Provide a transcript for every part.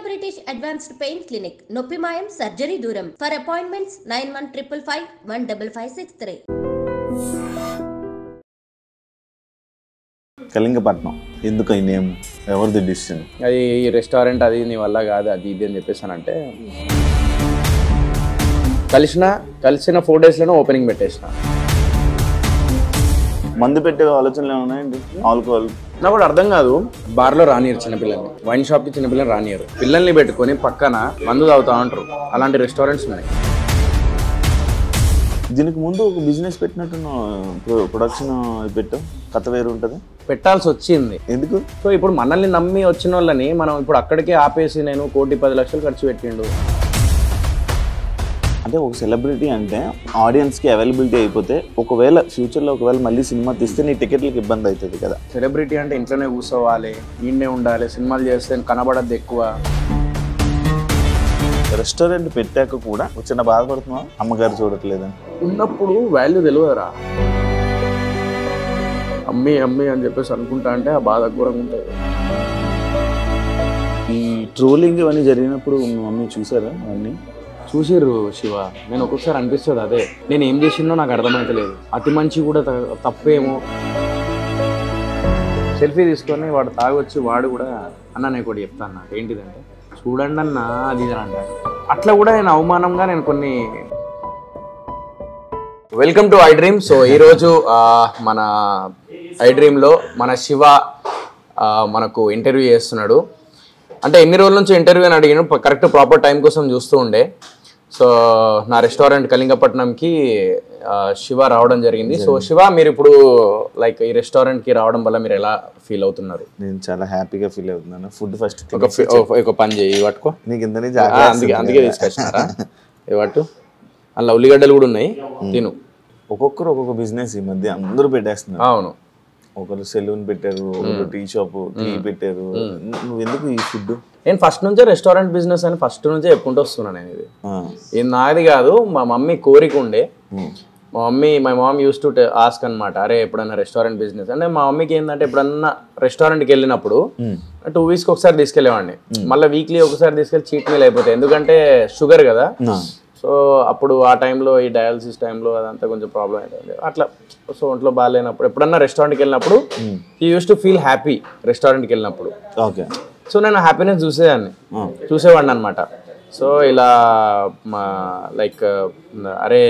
British Advanced Pain Clinic, Noppimayam Surgery Duram. For appointments 9155515563. Kalingapatnam ఎందుకు ఈ name, ఎవరిది decision? అది ఈ రెస్టారెంట్ అది నీ వల్ల కాదు అది ఇది అని చెప్పేసానంటే కలిసిన 4 daysలోనే ఓపెనింగ్ పెట్టేసిన. మందు పెట్టే ఆలోచనలు ఏమున్నాయండి? ఆల్కహాల్ నాకు కూడా అర్థం కాదు. బార్లో రానియరు చిన్నపిల్లల్ని, వైన్ షాప్కి చిన్నపిల్లల్ని రానియరు. పిల్లల్ని పెట్టుకొని పక్కన మందు తాగుతా ఉంటారు. అలాంటి రెస్టారెంట్స్ ఉన్నాయి. దీనికి ముందు ఒక బిజినెస్ పెట్టినట్టు ప్రొడక్షన్ పెట్టాం, కథ వేరు ఉంటుంది. పెట్టాల్సి వచ్చింది. ఎందుకు? సో ఇప్పుడు మనల్ని నమ్మి వచ్చిన వాళ్ళని మనం ఇప్పుడు అక్కడికే ఆపేసి నేను 1,10,00,000 ఖర్చు పెట్టిండు. అంటే ఒక సెలబ్రిటీ అంటే ఆడియన్స్కి అవైలబిలిటీ అయిపోతే ఒకవేళ ఫ్యూచర్లో మళ్ళీ సినిమా తీస్తే నీ టికెట్లకు ఇబ్బంది అవుతుంది కదా. సెలబ్రిటీ అంటే ఇంట్లోనే కూర్చోవాలి, ఈయనే ఉండాలి, సినిమాలు చేస్తే కనబడద్దు ఎక్కువ. రెస్టారెంట్ పెట్టాక కూడా చిన్న బాధపడుతున్నా, అమ్మగారు చూడట్లేదని. ఉన్నప్పుడు వాల్యూ తెలియదురా. అమ్మి అని చెప్పేసి అనుకుంటా అంటే ఆ బాధ ఘోరంగా ఉంటుంది. ఈ ట్రోలింగ్ ఇవన్నీ జరిగినప్పుడు మీ మమ్మీ చూసారా? అన్నీ చూసిర్రు శివ. నేను ఒక్కొక్కసారి అనిపిస్తుంది అదే, నేను ఏం చేసిందో నాకు అర్థమవుతలేదు. అతి మంచి కూడా తప్పేమో. సెల్ఫీ తీసుకొని వాడు తాగొచ్చి వాడు కూడా అన్న నేను కూడా చెప్తాను నాకు ఏంటిదంటే చూడండి అన్న అది ఇది అంట. అట్లా కూడా నేను అవమానంగా నేను కొన్ని. Welcome to I dream. So ఈరోజు మన ఐ డ్రీమ్లో మన శివ మనకు ఇంటర్వ్యూ చేస్తున్నాడు. అంటే ఎన్ని రోజుల నుంచి ఇంటర్వ్యూ అని అడిగాను, కరెక్ట్ ప్రాపర్ టైం కోసం చూస్తూ ఉండే. సో నా రెస్టారెంట్ కళింగపట్నంకి శివ రావడం జరిగింది. సో శివ, మీరు ఇప్పుడు లైక్ ఈ రెస్టారెంట్కి రావడం వల్ల మీరు ఎలా ఫీల్ అవుతున్నారు? నేను చాలా హ్యాపీగా ఫీల్ అవుతున్నాను. ఫుడ్ ఫస్ట్ ఒక పని చేయి, పట్టుకో. నీకు ఇంత అందుకే తీసుకొచ్చినారా? పట్టు. అందులో ఉల్లిగడ్డలు కూడా ఉన్నాయి, తిను. ఒక్కొక్కరు ఒక్కొక్క బిజినెస్ ఈ మధ్య అందరూ పెట్టేస్తున్నారు. అవును, ఒకరు సెలూన్ పెట్టారు, ఒకరు టీ షాప్, టీ పెట్టారు. నువ్వు ఎందుకు ఈ ఫుడ్? నేను ఫస్ట్ నుంచే రెస్టారెంట్ బిజినెస్ అని ఫస్ట్ నుంచే చెప్పుకుంటూ వస్తున్నాను. నేను ఇది నాది కాదు, మా మమ్మీ కోరిక ఉండే. My mom used to ask అనమాట, అరే ఎప్పుడన్నా రెస్టారెంట్ బిజినెస్ అంటే. మా మమ్మీకి ఏంటంటే ఎప్పుడన్నా రెస్టారెంట్కి వెళ్ళినప్పుడు 2 weeks ఒకసారి తీసుకెళ్ళేవాడిని, మళ్ళీ వీక్లీ ఒకసారి తీసుకెళ్ళి చీట్ మీల్ అయిపోతాయి. ఎందుకంటే షుగర్ కదా. సో అప్పుడు ఆ టైంలో ఈ డయాలసిస్ టైంలో అదంతా కొంచెం ప్రాబ్లం అవుతుంది అట్లా. సో ఒంట్లో బాగాలేనప్పుడు ఎప్పుడన్నా రెస్టారెంట్కి వెళ్ళినప్పుడు he use to feel happy రెస్టారెంట్కి వెళ్ళినప్పుడు. ఓకే. సో నేను హ్యాపీనెస్ చూసేవాడిని అనమాట. సో ఇలా లైక్ అరే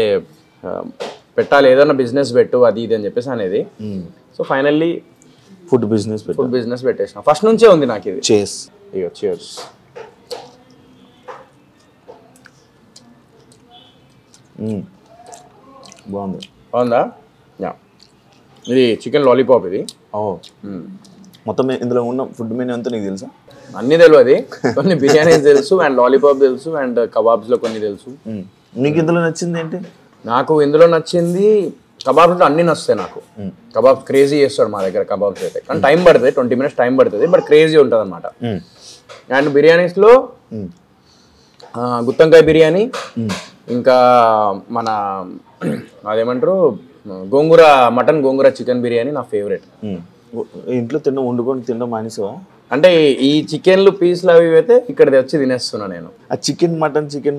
పెట్టాలి, ఏదైనా బిజినెస్ పెట్టు అది ఇది అని చెప్పేసి అనేది. సో ఫైనల్లీ ఫుడ్ బిజినెస్ పెట్టేసిన. ఫస్ట్ నుంచే ఉంది నాకు ఇది. చేస్ ఇగో cheers. బాగుందా? ఇది చికెన్ లాలీపాప్. ఇది మొత్తం ఇందులో ఉన్న ఫుడ్ మెనూ అంతా నీకు తెలుసా? అన్నీ తెలియదు. కొన్ని బిర్యానీ తెలుసు, అండ్ లాలీపాప్ తెలుసు, అండ్ కబాబ్స్లో కొన్ని తెలుసు. నీకు ఇందులో నచ్చింది ఏంటి? నాకు ఇందులో నచ్చింది కబాబ్స్లో అన్నీ నచ్చుతాయి నాకు. కబాబ్స్ క్రేజీ చేస్తాడు మా దగ్గర కబాబ్స్ అయితే, కానీ టైం పడుతుంది, 20 minutes టైం పడుతుంది, బట్ క్రేజీ ఉంటుంది అనమాట. అండ్ బిర్యానీస్లో గుత్తంకాయ బిర్యానీ, ఇంకా మన అదేమంటారు మటన్ గోంగూర చికెన్ బిర్యానీ నా ఫేవరెట్. ఇంట్లో వండుకొని తినడం మానేసావా? అంటే ఈ చికెన్లు పీస్లు అవి అయితే ఇక్కడ తెచ్చి తినేస్తున్నా నేను. ఆ చికెన్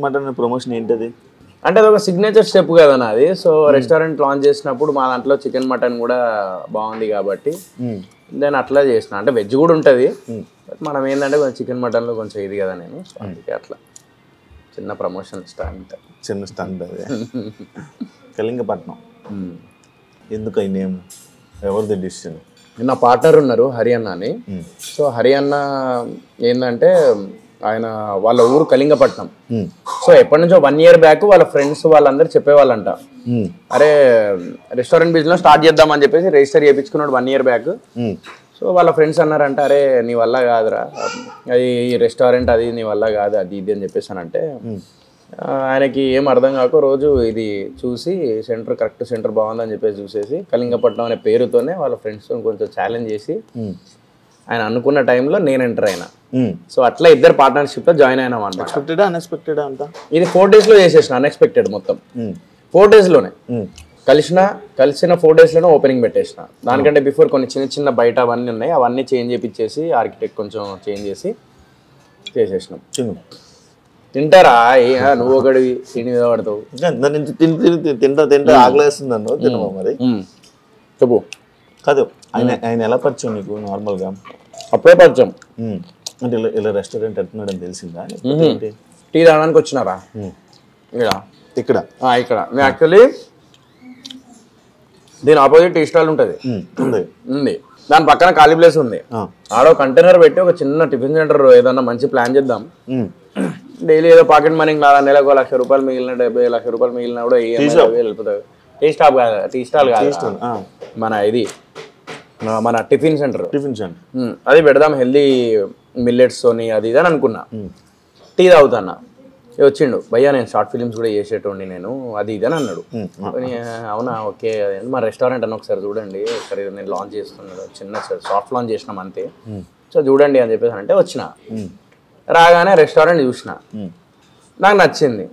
మటన్ ప్రమోషన్ ఏంటది? అంటే అది ఒక సిగ్నేచర్ స్టెప్ కదా నాది. సో రెస్టారెంట్ లాంచ్ చేసినప్పుడు మా దాంట్లో చికెన్ మటన్ కూడా బాగుంది కాబట్టి నేను అట్లా చేసిన. అంటే వెజ్ కూడా ఉంటుంది, బట్ మనం ఏంటంటే కొంచెం చికెన్ మటన్లో కొంచెం ఇది కదా నేను. సో అందుకే అట్లా చిన్న ప్రమోషన్ చిన్న స్టంట్ అదే. కళింగపట్నం ఎందుకు ఈ నేమ్, ఎవరిది డిసిషన్? నా పార్ట్నర్ ఉన్నారు హరియన్న అని. సో హరియన్న ఏంటంటే ఆయన వాళ్ళ ఊరు కళింగపట్నం. సో ఎప్పటి నుంచో 1 year బ్యాక్ వాళ్ళ ఫ్రెండ్స్ వాళ్ళందరూ చెప్పేవాళ్ళంట, అరే రెస్టారెంట్ బిజినెస్ స్టార్ట్ చేద్దామని చెప్పేసి రిజిస్టర్ చేయించుకున్నాడు 1 year బ్యాక్. సో వాళ్ళ ఫ్రెండ్స్ అన్నారంట, అరే నీ వల్ల కాదురా అది ఈ రెస్టారెంట్ అది నీ వల్ల కాదు అది ఇది అని చెప్పేసానంటే ఆయనకి ఏం అర్థం కాక రోజు ఇది చూసి కరెక్ట్ సెంటర్ బాగుందని చెప్పేసి చూసేసి కళింగపట్నం అనే పేరుతోనే వాళ్ళ ఫ్రెండ్స్తో కొంచెం ఛాలెంజ్ చేసి ఆయన అనుకున్న టైంలో నేను ఎంటర్ అయినా. సో అట్లా ఇద్దరు పార్ట్నర్షిప్లో జాయిన్ అయినాం అన్నమాట. అన్ఎక్స్పెక్టెడ్ అంతా ఇది 4 daysలో చేసేసిన, అన్ఎక్స్పెక్టెడ్ మొత్తం 4 daysలోనే. కలిసిన 4 daysలోనే ఓపెనింగ్ పెట్టేసిన. దానికంటే బిఫోర్ కొన్ని చిన్న బయట అవన్నీ ఉన్నాయి, అవన్నీ చేంజ్ చేయించేసి ఆర్కిటెక్ట్ కొంచెం చేంజ్ చేసి చేసేసినాం. తిను. తింటారా నువ్వు ఒకటి తిని మీద పడతావు. దాని నుంచి తింటా ఆకలేస్తుంది నన్ను తినవా మరి? చెప్పు. కాదు, ఆయన ఎలా పరిచయం నీకు నార్మల్గా? అప్పుడే పరిచయం. అంటే ఇలా రెస్టారెంట్ వెళ్తున్నాడని తెలిసిందా? టీ తాగడానికి వచ్చినారా ఇక్కడ? ఇక్కడ నేను యాక్చువల్లీ దీని ఆపోజిట్ టీ స్టాల్ ఉంటుంది, దాని పక్కన ఖాళీ ప్లేస్ ఉంది. ఆడో కంటైనర్ పెట్టి ఒక చిన్న టిఫిన్ సెంటర్ ఏదన్నా మంచి ప్లాన్ చేద్దాం. డైలీ ఏదో పాకెట్ మనీ కాదా, నెలకు ₹1,00,000 మిగిలిన, 70,00,000 మిగిలిన కూడా వెళ్ళిపోతాయి. టీ స్టాల్ కాదు, టీ స్టాల్ కాదు, మన ఇది మన టిఫిన్ సెంటర్. అది పెడదాం, హెల్దీ మిల్లెట్స్ తోని అది ఇది అని అనుకున్నా. టీ తాగుతాన్నా, వచ్చిండు భయ్యా నేను షార్ట్ ఫిలిమ్స్ కూడా చేసేటోండి నేను, అది ఇది అని అన్నాడు. అవునా, ఓకే, మా రెస్టారెంట్ అని ఒకసారి చూడండి, ఒకసారి నేను లాంచ్ చేస్తున్నాడు, చిన్న సాఫ్ట్ లాంచ్ చేసినాం అంతే, సో చూడండి అని చెప్పేసి అంటే వచ్చిన. రాగానే రెస్టారెంట్ చూసిన, నాకు నచ్చింది.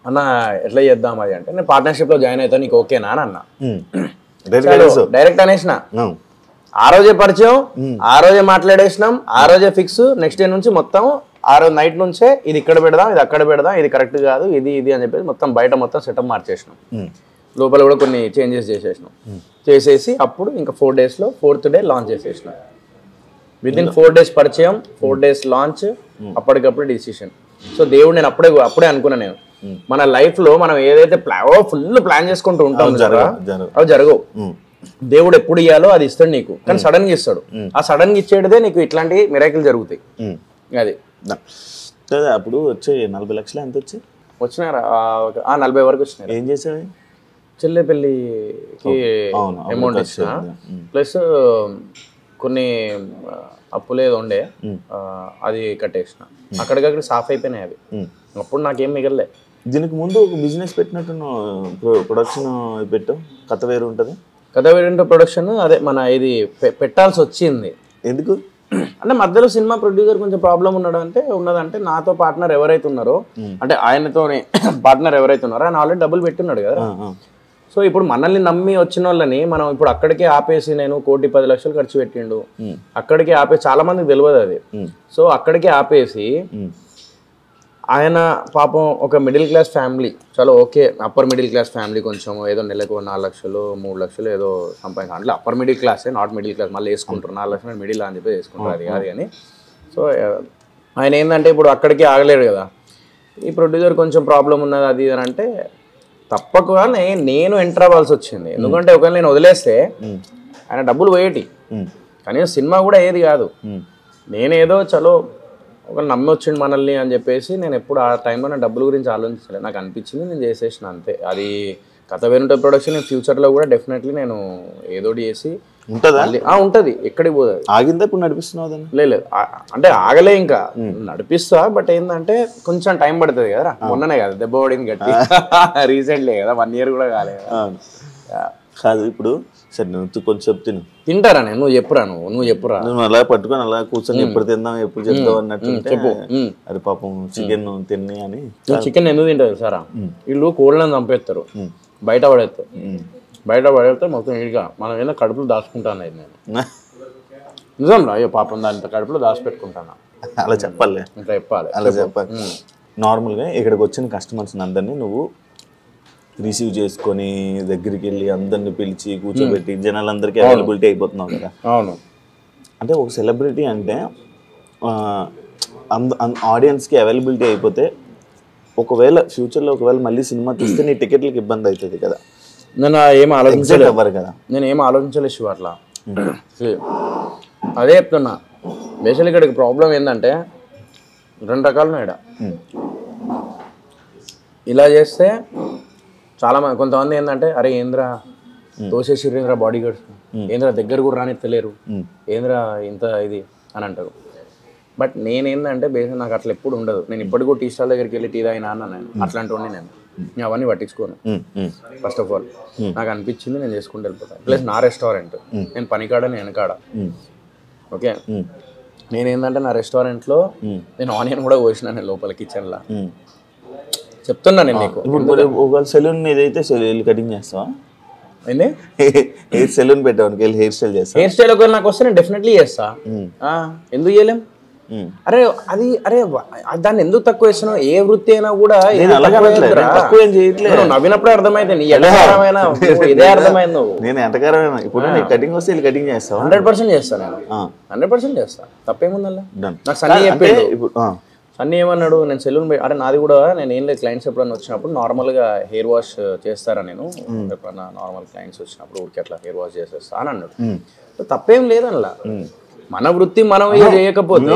అన్న ఎట్లా చేద్దాం అది అంటే, నేను పార్ట్నర్షిప్లో జాయిన్ అవుతాను, నీకు ఓకేనా అని అన్నా. డైరెక్ట్ అనేసిన. ఆ రోజే పరిచయం, ఆ రోజే మాట్లాడేసినాం, ఆ రోజే ఫిక్స్. నెక్స్ట్ డే నుంచి మొత్తం ఆ రోజు నైట్ నుంచే ఇది ఇక్కడ పెడదాం, ఇది అక్కడ పెడదాం, ఇది కరెక్ట్ కాదు, ఇది ఇది అని చెప్పేసి మొత్తం బయట మొత్తం సెటప్ మార్చేసినాం. లోపల కూడా కొన్ని చేంజెస్ చేసేసినాం. చేసేసి అప్పుడు ఇంకా 4 daysలో 4th day లాంచ్ చేసేసినాం. వితిన్ 4 days పరిచయం, 4 days లాంచ్, అప్పటికప్పుడు డిసిషన్. సో దేవుడు నేను అప్పుడే అనుకున్నా, నేను మన లైఫ్ లో మనం ఏదైతే ఫుల్ ప్లాన్ చేసుకుంటూ ఉంటాం అవి జరగవు. దేవుడు ఎప్పుడు ఇయ్యాలో అది ఇస్తాడు నీకు, కానీ సడన్ గా ఇస్తాడు. ఆ సడన్ గా ఇచ్చేదే నీకు ఇట్లాంటి మిరాకిల్ జరుగుతాయి. అది అప్పుడు వచ్చే 40 లక్షలు ఎంత వచ్చాయి? వచ్చినారా 40 వరకు వచ్చినాయి. ఏం చేసావు? చెల్లె పెళ్ళికి అమౌంట్ ఇచ్చిన, ప్లస్ కొన్ని అప్పులు ఏదో ఉండే అది కట్టేసిన. అక్కడికక్కడ సాఫ్ అయిపోయినాయి అవి. అప్పుడు నాకేం మిగలలే. దీనికి ముందు ఒక బిజినెస్ పెట్టినట్టు ప్రొడక్షన్ పెట్టావు, కథ వేరు ఉంటుంది. కథ వేరు ప్రొడక్షన్ అదే మన ఇది పెట్టాల్సి వచ్చింది. ఎందుకు అంటే మధ్యలో సినిమా ప్రొడ్యూసర్ కొంచెం ప్రాబ్లం ఉన్నదంటే నాతో పార్ట్నర్ ఎవరైతే ఉన్నారో, అంటే ఆయనతోనే పార్ట్నర్ ఎవరైతే ఉన్నారో ఆయన ఆల్రెడీ డబ్బులు పెట్టున్నాడు కదా. సో ఇప్పుడు మనల్ని నమ్మి వచ్చిన వాళ్ళని మనం ఇప్పుడు అక్కడికే ఆపేసి, నేను 1,10,00,000 ఖర్చు పెట్టిండు, అక్కడికే ఆపేసి, చాలా మందికి తెలియదు అది. సో అక్కడికే ఆపేసి ఆయన పాపం ఒక మిడిల్ క్లాస్ ఫ్యామిలీ, చాలా okay upper middle class family, కొంచెం ఏదో నెలకు 4 లక్షలు 3 లక్షలు ఏదో సంపాదించాలి. అంటే అప్పర్ మిడిల్ క్లాసే, నాట్ మిడిల్ క్లాస్. మళ్ళీ వేసుకుంటారు 4 లక్షలు మిడిల్ అని చెప్పి వేసుకుంటారు, అది కాదు కానీ. సో ఆయన ఏంటంటే ఇప్పుడు అక్కడికి ఆగలేడు కదా. ఈ ప్రొడ్యూసర్ కొంచెం ప్రాబ్లం ఉన్నది అది అని అంటే తప్పకుండా నేను ఎంటర్ అవ్వాల్సి వచ్చింది. ఎందుకంటే ఒకవేళ నేను వదిలేస్తే ఆయన డబ్బులు పోయేటి, కానీ సినిమా కూడా ఏది కాదు. నేనేదో చలో ఒక నమ్మి వచ్చిండు మనల్ని అని చెప్పేసి నేను ఎప్పుడు ఆ టైంలో నా డబ్బుల గురించి ఆలోచించలేదు. నాకు అనిపించింది, నేను చేసేసిన అంతే. అది కథ వేరుంటే ప్రొడక్షన్ నేను ఫ్యూచర్లో కూడా డెఫినెట్లీ నేను ఏదోటి చేసి ఉంటుందా? ఉంటుంది, ఎక్కడికి పోతుంది. ఆగిందా ఇప్పుడు నడిపిస్తున్నావు? లేదు, అంటే ఆగలే, ఇంకా నడిపిస్తా. బట్ ఏంటంటే కొంచెం టైం పడుతుంది కదా. మొన్ననే కదా దెబ్బ పడింది గట్టి, రీసెంట్లీ కదా, 1 year కూడా కాలేదు కాదు. ఇప్పుడు సరే నువ్వు కొంచెం తింటారా? నువ్వు చెప్పురా, నువ్వు చెప్పురా. నువ్వు అలా పట్టుకొని అలా కూర్చొని ఎప్పుడు తిందాం ఎప్పుడు చెప్తావు అన్నట్టు చెప్పు. అది పాపం చికెన్ తిని అని. చికెన్ ఎందుకు తింటారు సారా? వీళ్ళు కోళ్ళని చంపేస్తారు, బయట పడేస్తే మొత్తం ఇడిగా మనం ఏదో కడుపులో దాచుకుంటాను. అది నేను నిజం రా, అయ్యో పాపం దాని కడుపులో దాచిపెట్టుకుంటాను. అలా చెప్పాలి, ఇంకా చెప్పాలి, అలా చెప్పాలి. నార్మల్గా ఇక్కడికి వచ్చిన కస్టమర్స్ అందరినీ నువ్వు రిసీవ్ చేసుకొని దగ్గరికి వెళ్ళి అందరిని పిలిచి కూర్చోబెట్టి జనాలందరికీ అవైలబిలిటీ అయిపోతున్నావు కదా. అవును. అంటే ఒక సెలబ్రిటీ అంటే ఆడియన్స్కి అవైలబిలిటీ అయిపోతే ఒకవేళ ఫ్యూచర్లో మళ్ళీ సినిమా తీస్తే నీ టికెట్లకి ఇబ్బంది అవుతుంది కదా. నేను ఏం ఆలోచించలేదు అవ్వరు కదా. నేను ఏం ఆలోచించలేదు శివ అట్లా. అదే చెప్తున్నా, బేసికల్లీ ఇక్కడికి ప్రాబ్లం ఏంటంటే 2 రకాలు ఉన్నాయి. ఇలా చేస్తే చాలా మంది, కొంతమంది ఏంటంటే అరే ఏంద్రా తోసేసిర్రు, ఏంద్రా బాడీ గార్డ్స్, ఏంద్రా దగ్గర కూడా రానిత్తలేరు, ఏంద్రా ఇంత ఇది అని అంటారు. బట్ నేనేందంటే బేసిక్ నాకు అట్లా ఎప్పుడు ఉండదు. నేను ఇప్పటికూ టీ స్టాల్ దగ్గరికి వెళ్ళి టీ తాగినా అన్న, నేను అట్లాంటి వాడిని. నేను అవన్నీ పట్టించుకోను. ఫస్ట్ ఆఫ్ ఆల్ నాకు అనిపించింది నేను చేసుకుంటూ వెళ్ళిపోతాను. ప్లస్ నా రెస్టారెంట్, నేను పనికాడ నేను వెనకాడ. ఓకే, నేనేందంటే నా రెస్టారెంట్లో నేను ఆనియన్ కూడా కోసిన నేను లోపల కిచెన్లో. చెప్తున్నా నేను నీకు. ఇప్పుడు సెలూన్ ఏదైతే కటింగ్ చేస్తావా? ఏంది సెలూన్ పెట్టావు, హెయిర్ స్టైల్ చేస్తా. హెయిర్ స్టైల్ ఒకవేళ నాకు వస్తే నేను డెఫినెట్లీ చేస్తా. ఎందుకు చేయలేం? అరే అది అరే దాన్ని ఎందుకు తక్కువ వేస్తున్నావు? ఏ వృత్తి అయినా కూడా తక్కువ ఏం చేయట్లేదు. నవ్వినప్పుడే అర్థమైతే నీ ఎటకారమైన ఇదే అర్థమైంది. నువ్వు నేను ఎటకారమైన ఇప్పుడు నీకు కటింగ్ వస్తే వీళ్ళు కటింగ్ చేస్తావు. 100% చేస్తాను నేను, 100% చేస్తా. తప్పేముందల్లా? నాకు సన్నీ చెప్పాడు. సన్నీ ఏమన్నాడు, నేను సెలూన్ అరే నాది కూడా నేను ఏం లేదు, క్లయింట్స్ ఎప్పుడన్నా వచ్చినప్పుడు నార్మల్గా హెయిర్ వాష్ చేస్తారా, నేను ఎప్పుడన్నా నార్మల్ క్లయింట్స్ వచ్చినప్పుడు ఊరికి అట్లా హెయిర్ వాష్ చేసేస్తా అని అన్నాడు. తప్పేం లేదనలా, మన వృత్తి మనం చేయకపోతే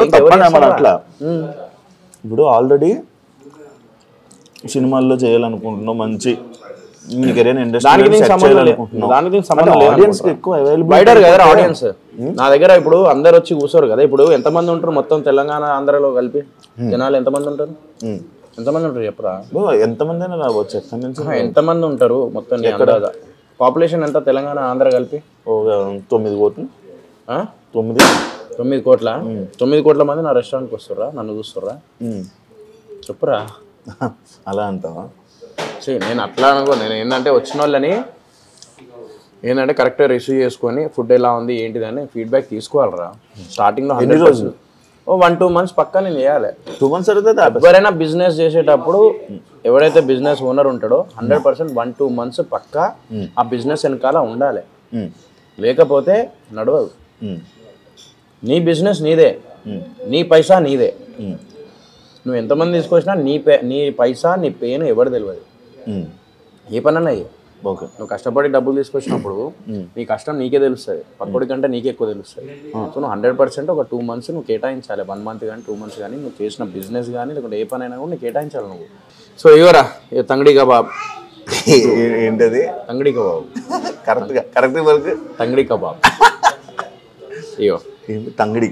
అట్లా. ఇప్పుడు ఆల్రెడీ సినిమాల్లో చేయాలనుకుంటున్నావు, మంచి ఆడియన్స్ నా దగ్గర ఇప్పుడు అందరు వచ్చి కూర్చోరు కదా. ఇప్పుడు ఎంతమంది ఉంటారు మొత్తం తెలంగాణ ఆంధ్రలో కలిపి జనాలు ఎంతమంది ఉంటారు? ఎంతమంది ఉంటారు చెప్పరా? ఎంతమంది ఎంతమంది ఉంటారు మొత్తం? పాపులేషన్ ఎంత తెలంగాణ ఆంధ్ర కలిపి? 9 కోట్లు. 9 కోట్ల? 9 కోట్ల మంది నా రెస్టారెంట్కి వస్తుర్రా, నన్ను చూస్తుర్రా? చెప్పురా. అలా అంటావా? నేను అట్లా అనుకో. నేను ఏంటంటే వచ్చిన వాళ్ళని ఏంటంటే కరెక్ట్గా రిసీవ్ చేసుకొని ఫుడ్ ఎలా ఉంది ఏంటిదని ఫీడ్బ్యాక్ తీసుకోవాలరా. స్టార్టింగ్లో 100% 1-2 months పక్కా నేను చేయాలి. 2 months ఎవరైనా బిజినెస్ చేసేటప్పుడు ఎవరైతే బిజినెస్ ఓనర్ ఉంటాడో 100% 1-2 months పక్కా ఆ బిజినెస్ వెనకాల ఉండాలి. లేకపోతే నడవదు. నీ బిజినెస్ నీదే, నీ పైసా నీదే. నువ్వు ఎంతమంది తీసుకొచ్చినా నీ పైసా నీ పెయిన్ ఎవరు తెలియదు. ఏ పనన్నా నువ్వు కష్టపడి డబ్బులు తీసుకొచ్చినప్పుడు నీ కష్టం నీకే తెలుస్తుంది, పక్కడి కంటే నీకే ఎక్కువ తెలుస్తుంది. సో నువ్వు 100% ఒక 2 months నువ్వు కేటాయించాలి. 1 month కానీ 2 months కానీ నువ్వు చేసిన బిజినెస్ కానీ లేకుంటే ఏ పని అయినా కూడా నువ్వు కేటాయించాలి నువ్వు. సో ఇవరా తంగడి కబాబ్. ఏంటది? తంగడి కబాబ్. కరెక్ట్ వరకు తంగడి కబాబ్. అయ్యో తంగడి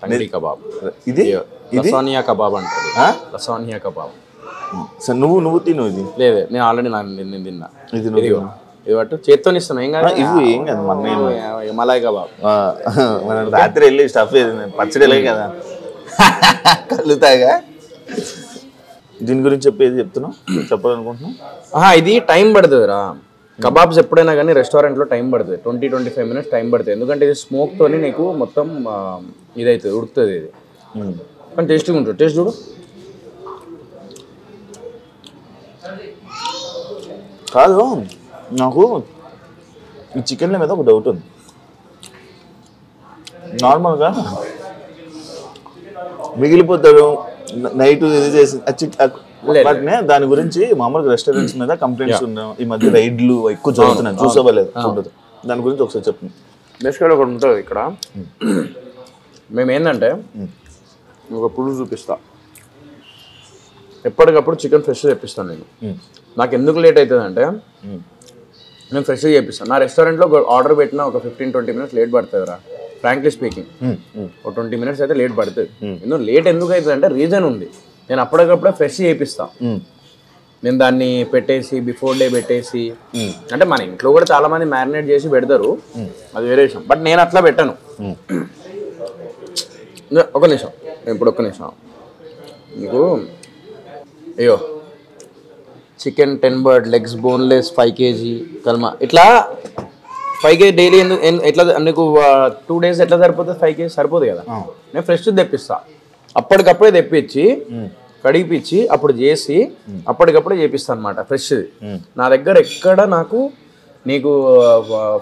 తంగడి కబాబ్. ఇది లసానియా కబాబ్ అంటారు. లసానియా కబాబ్. నువ్వు తిను. ఇది లేదు, నేను ఆల్రెడీ నేను తిన్నా. ఇది పట్టు, చేత్తో ఇస్తున్నా. ఏం కాదు, ఏం కాదు. Malay kebab. మనం రాత్రి వెళ్ళి స్టఫ్ పచ్చడిలే కదా కలుతాగా. దీని గురించి చెప్పేది చెప్పాలనుకుంటున్నా. ఇది టైం పడుతుంది రా. కబాబ్స్ ఎప్పుడైనా కానీ రెస్టారెంట్లో టైం పడుతుంది, 20-25 minutes టైం పడుతుంది. ఎందుకంటే ఇది స్మోక్తోని నీకు మొత్తం ఇదవుతుంది, ఉడుకుతుంది ఇది. కానీ టేస్టీగా ఉంటుంది. టేస్ట్ చూడు. కాదు, నాకు ఈ చికెన్ల మీద ఒక డౌట్ ఉంది. నార్మల్గా మిగిలిపోతాడు నైట్ ఇది చేసి దాని గురించి మామూలుగా రెస్టారెంట్స్ మీద కంప్లైంట్స్ ఉన్నాయి. ఈ మధ్య రైడ్లు ఎక్కువ జరుగుతున్నాయి, చూసేవాలేదు. దాని గురించి ఒకసారి చెప్పండి. బేసిక్గా ఒకటి ఉంటుంది ఇక్కడ. మేము ఏంటంటే ఒక పులుసు చూపిస్తా, ఎప్పటికప్పుడు చికెన్ ఫ్రెష్ తెప్పిస్తాను నేను. నాకు ఎందుకు లేట్ అవుతుంది అంటే నేను ఫ్రెష్గా చేపిస్తాను. నా రెస్టారెంట్లో ఆర్డర్ పెట్టిన ఒక 15-20 minutes లేట్ పడుతుంది రా, ఫ్రాంక్లీ స్పీకింగ్. ఒక 20 minutes అయితే లేట్ పడుతుంది. లేట్ ఎందుకు అవుతుంది అంటే రీజన్ ఉంది. నేను అప్పటికప్పుడే ఫ్రెష్ చేపిస్తాను. నేను దాన్ని పెట్టేసి బిఫోర్ డే పెట్టేసి, అంటే మన ఇంట్లో కూడా చాలా మంది మ్యారినేట్ చేసి పెడతారు, అది వేరే విషయం. బట్ నేను అట్లా పెట్టాను. ఒక నిమిషం, ఇప్పుడు ఒక్క నిమిషం. నీకు అయ్యో chicken 10 bird legs boneless 5 kg kalma ఇట్లా 5 kg డైలీ ఎందుకు ఎట్లా నీకు 2 days ఎట్లా సరిపోతుంది? 5 kg సరిపోదు కదా. నేను ఫ్రెష్ తెప్పిస్తా, అప్పటికప్పుడే తెప్పించి కడిగిపించి అప్పుడు చేసి అప్పటికప్పుడే చేపిస్తాను అనమాట ఫ్రెష్ది. నా దగ్గర ఎక్కడ నీకు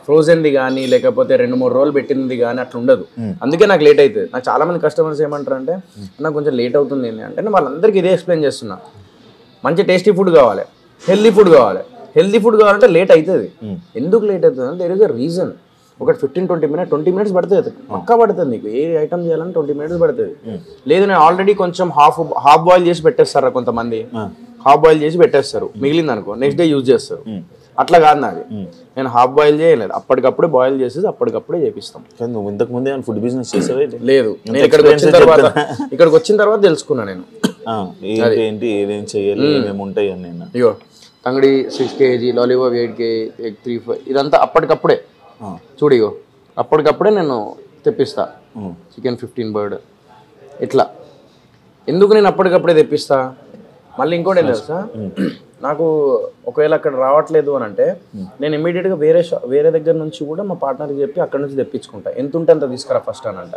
ఫ్రోజన్ది కానీ లేకపోతే 2-3 రోజులు పెట్టింది కానీ అట్లా ఉండదు. అందుకే నాకు లేట్ అవుతుంది. నాకు చాలా మంది కస్టమర్స్ ఏమంటారు అంటే నాకు కొంచెం లేట్ అవుతుంది అంటే, నేను వాళ్ళందరికీ ఇదే ఎక్స్ప్లెయిన్ చేస్తున్నా. మంచి టేస్టీ ఫుడ్ కావాలి, హెల్దీ ఫుడ్ కావాలి. హెల్దీ ఫుడ్ కావాలంటే లేట్ అవుతుంది. ఎందుకు లేట్ అవుతుంది అంటే దేర్ ఇస్ అ రీజన్. ఒక 15-20 minutes 20 minutes పడుతుంది, పక్కా పడుతుంది. నీకు ఏ ఐటమ్ చేయాలని 20 minutes పడుతుంది. లేదు నేను ఆల్రెడీ కొంచెం హాఫ్ బాయిల్ చేసి పెట్టేస్తారా కొంతమంది, హాఫ్ బాయిల్ చేసి పెట్టేస్తారు, మిగిలింది అనుకో నెక్స్ట్ డే యూజ్ చేస్తారు. అట్లా కాదు నాది. నేను హాఫ్ బాయిల్ చేయలేదు, అప్పటికప్పుడే బాయిల్ చేసేసి అప్పటికప్పుడే చేపిస్తాం. నువ్వు ఇంతకు ముందే ఫుడ్ బిజినెస్ చేసేవే లేదు. నేను ఇక్కడికి వచ్చిన తర్వాత తెలుసుకున్నా నేను ఏంటి ఏదేం చేయాలి, ఏమేమి ఉంటాయి అని. అయ్యో తంగడి 6 kg, లాలీపాప్ 8 kg, ఎగ్ 3-5 ఇదంతా అప్పటికప్పుడే చూడిగో అప్పటికప్పుడే నేను తెప్పిస్తా. చికెన్ 15 bird ఇట్లా. ఎందుకు నేను అప్పటికప్పుడే తెప్పిస్తా? మళ్ళీ ఇంకోటి తెలుసా, నాకు ఒకవేళ అక్కడ రావట్లేదు అని అంటే నేను ఇమీడియట్గా వేరే దగ్గర నుంచి కూడా మా పార్ట్నర్కి చెప్పి అక్కడ నుంచి తెప్పించుకుంటా. ఎంత ఉంటే అంత తీసుకురా ఫస్ట్ అని అంట.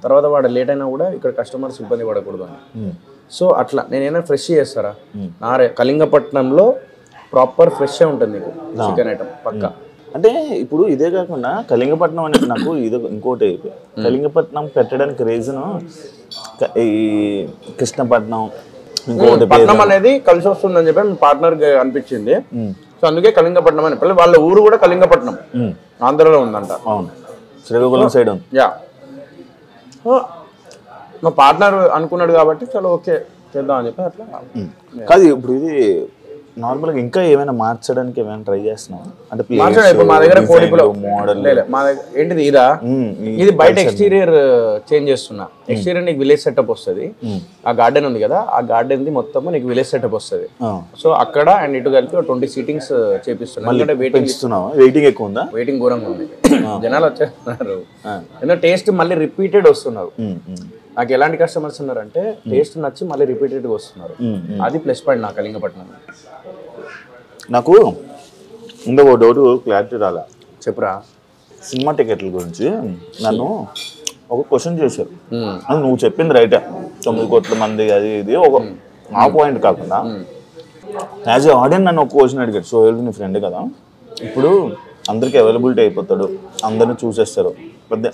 తర్వాత వాడు లేట్ అయినా కూడా ఇక్కడ కస్టమర్స్ ఇబ్బంది పడకూడదు అని. సో అట్లా నేనైనా ఫ్రెష్ చేస్తారా కళింగపట్నంలో ప్రాపర్ ఫ్రెష్ ఉంటుంది నీకు చికెన్ ఐటమ్ పక్కా. అంటే ఇప్పుడు ఇదే కాకుండా కళింగపట్నం అనేది నాకు ఇది ఇంకోటి కళింగపట్నం పెట్టడానికి రీజన్ ఈ కృష్ణపట్నం ఇంకోటి పట్నం అనేది కలిసి వస్తుందని చెప్పి మీ పార్ట్నర్ అనిపించింది. సో అందుకే కళింగపట్నం అని పిల్లలు వాళ్ళ ఊరు కూడా కళింగపట్నం ఆంధ్రలో ఉందంట. అవును శ్రీకాకుళం సైడ్ ఉంది. యా మా పార్ట్నర్ అనుకున్నాడు కాబట్టి చలో ఓకే చేద్దాం అని చెప్పి అట్లా. కాదు ఇప్పుడు ఇది నార్మల్గా ఇంకా ఏమైనా మార్చడానికి ఏమైనా ట్రై చేస్తున్నాం అంటే మా దగ్గర మోడల్ మా దగ్గర ఏంటిది ఇదా ఇది బయట ఎక్స్టీరియర్ చేంజ్ చేస్తున్నా. ఎక్స్టీరియర్ నీకు విలేజ్ సెటప్ వస్తుంది. ఆ గార్డెన్ ఉంది కదా ఆ గార్డెన్ ది మొత్తం నీకు విలేజ్ సెటప్ వస్తుంది. సో అక్కడ అండ్ ఇటు కలిపి 20 సీటింగ్స్ చేపిస్తున్నా. వెయిటింగ్ ఎక్కువ ఉందా? వెయిటింగ్ ఘోరంగా ఉంది. జనాలు వచ్చేస్తున్నారు ఎందుకంటే టేస్ట్ మళ్ళీ రిపీటెడ్ వస్తున్నారు. నాకు ఎలాంటి కస్టమర్స్ ఉన్నారంటే టేస్ట్ నచ్చి మళ్ళీ రిపీటెడ్గా వస్తున్నారు. అది ప్లస్ పాయింట్ నాకు కళింగపట్నం. నాకు ఇంకొక డౌట్ క్లారిటీ రాలా చెప్పురా. సినిమా టికెట్ల గురించి నన్ను ఒక క్వశ్చన్ చేశారు. నువ్వు చెప్పింది రైటే 9 కోట్ల మంది అది ఇది ఒక ఆ పాయింట్ కాకుండా యాజ్ ఏ ఆడియన్స్ నన్ను ఒక క్వశ్చన్ అడిగాడు. సో నీ ఫ్రెండ్ కదా ఇప్పుడు అందరికి అవైలబిలిటీ అయిపోతాడు అందరిని చూసేస్తారు పెద్ద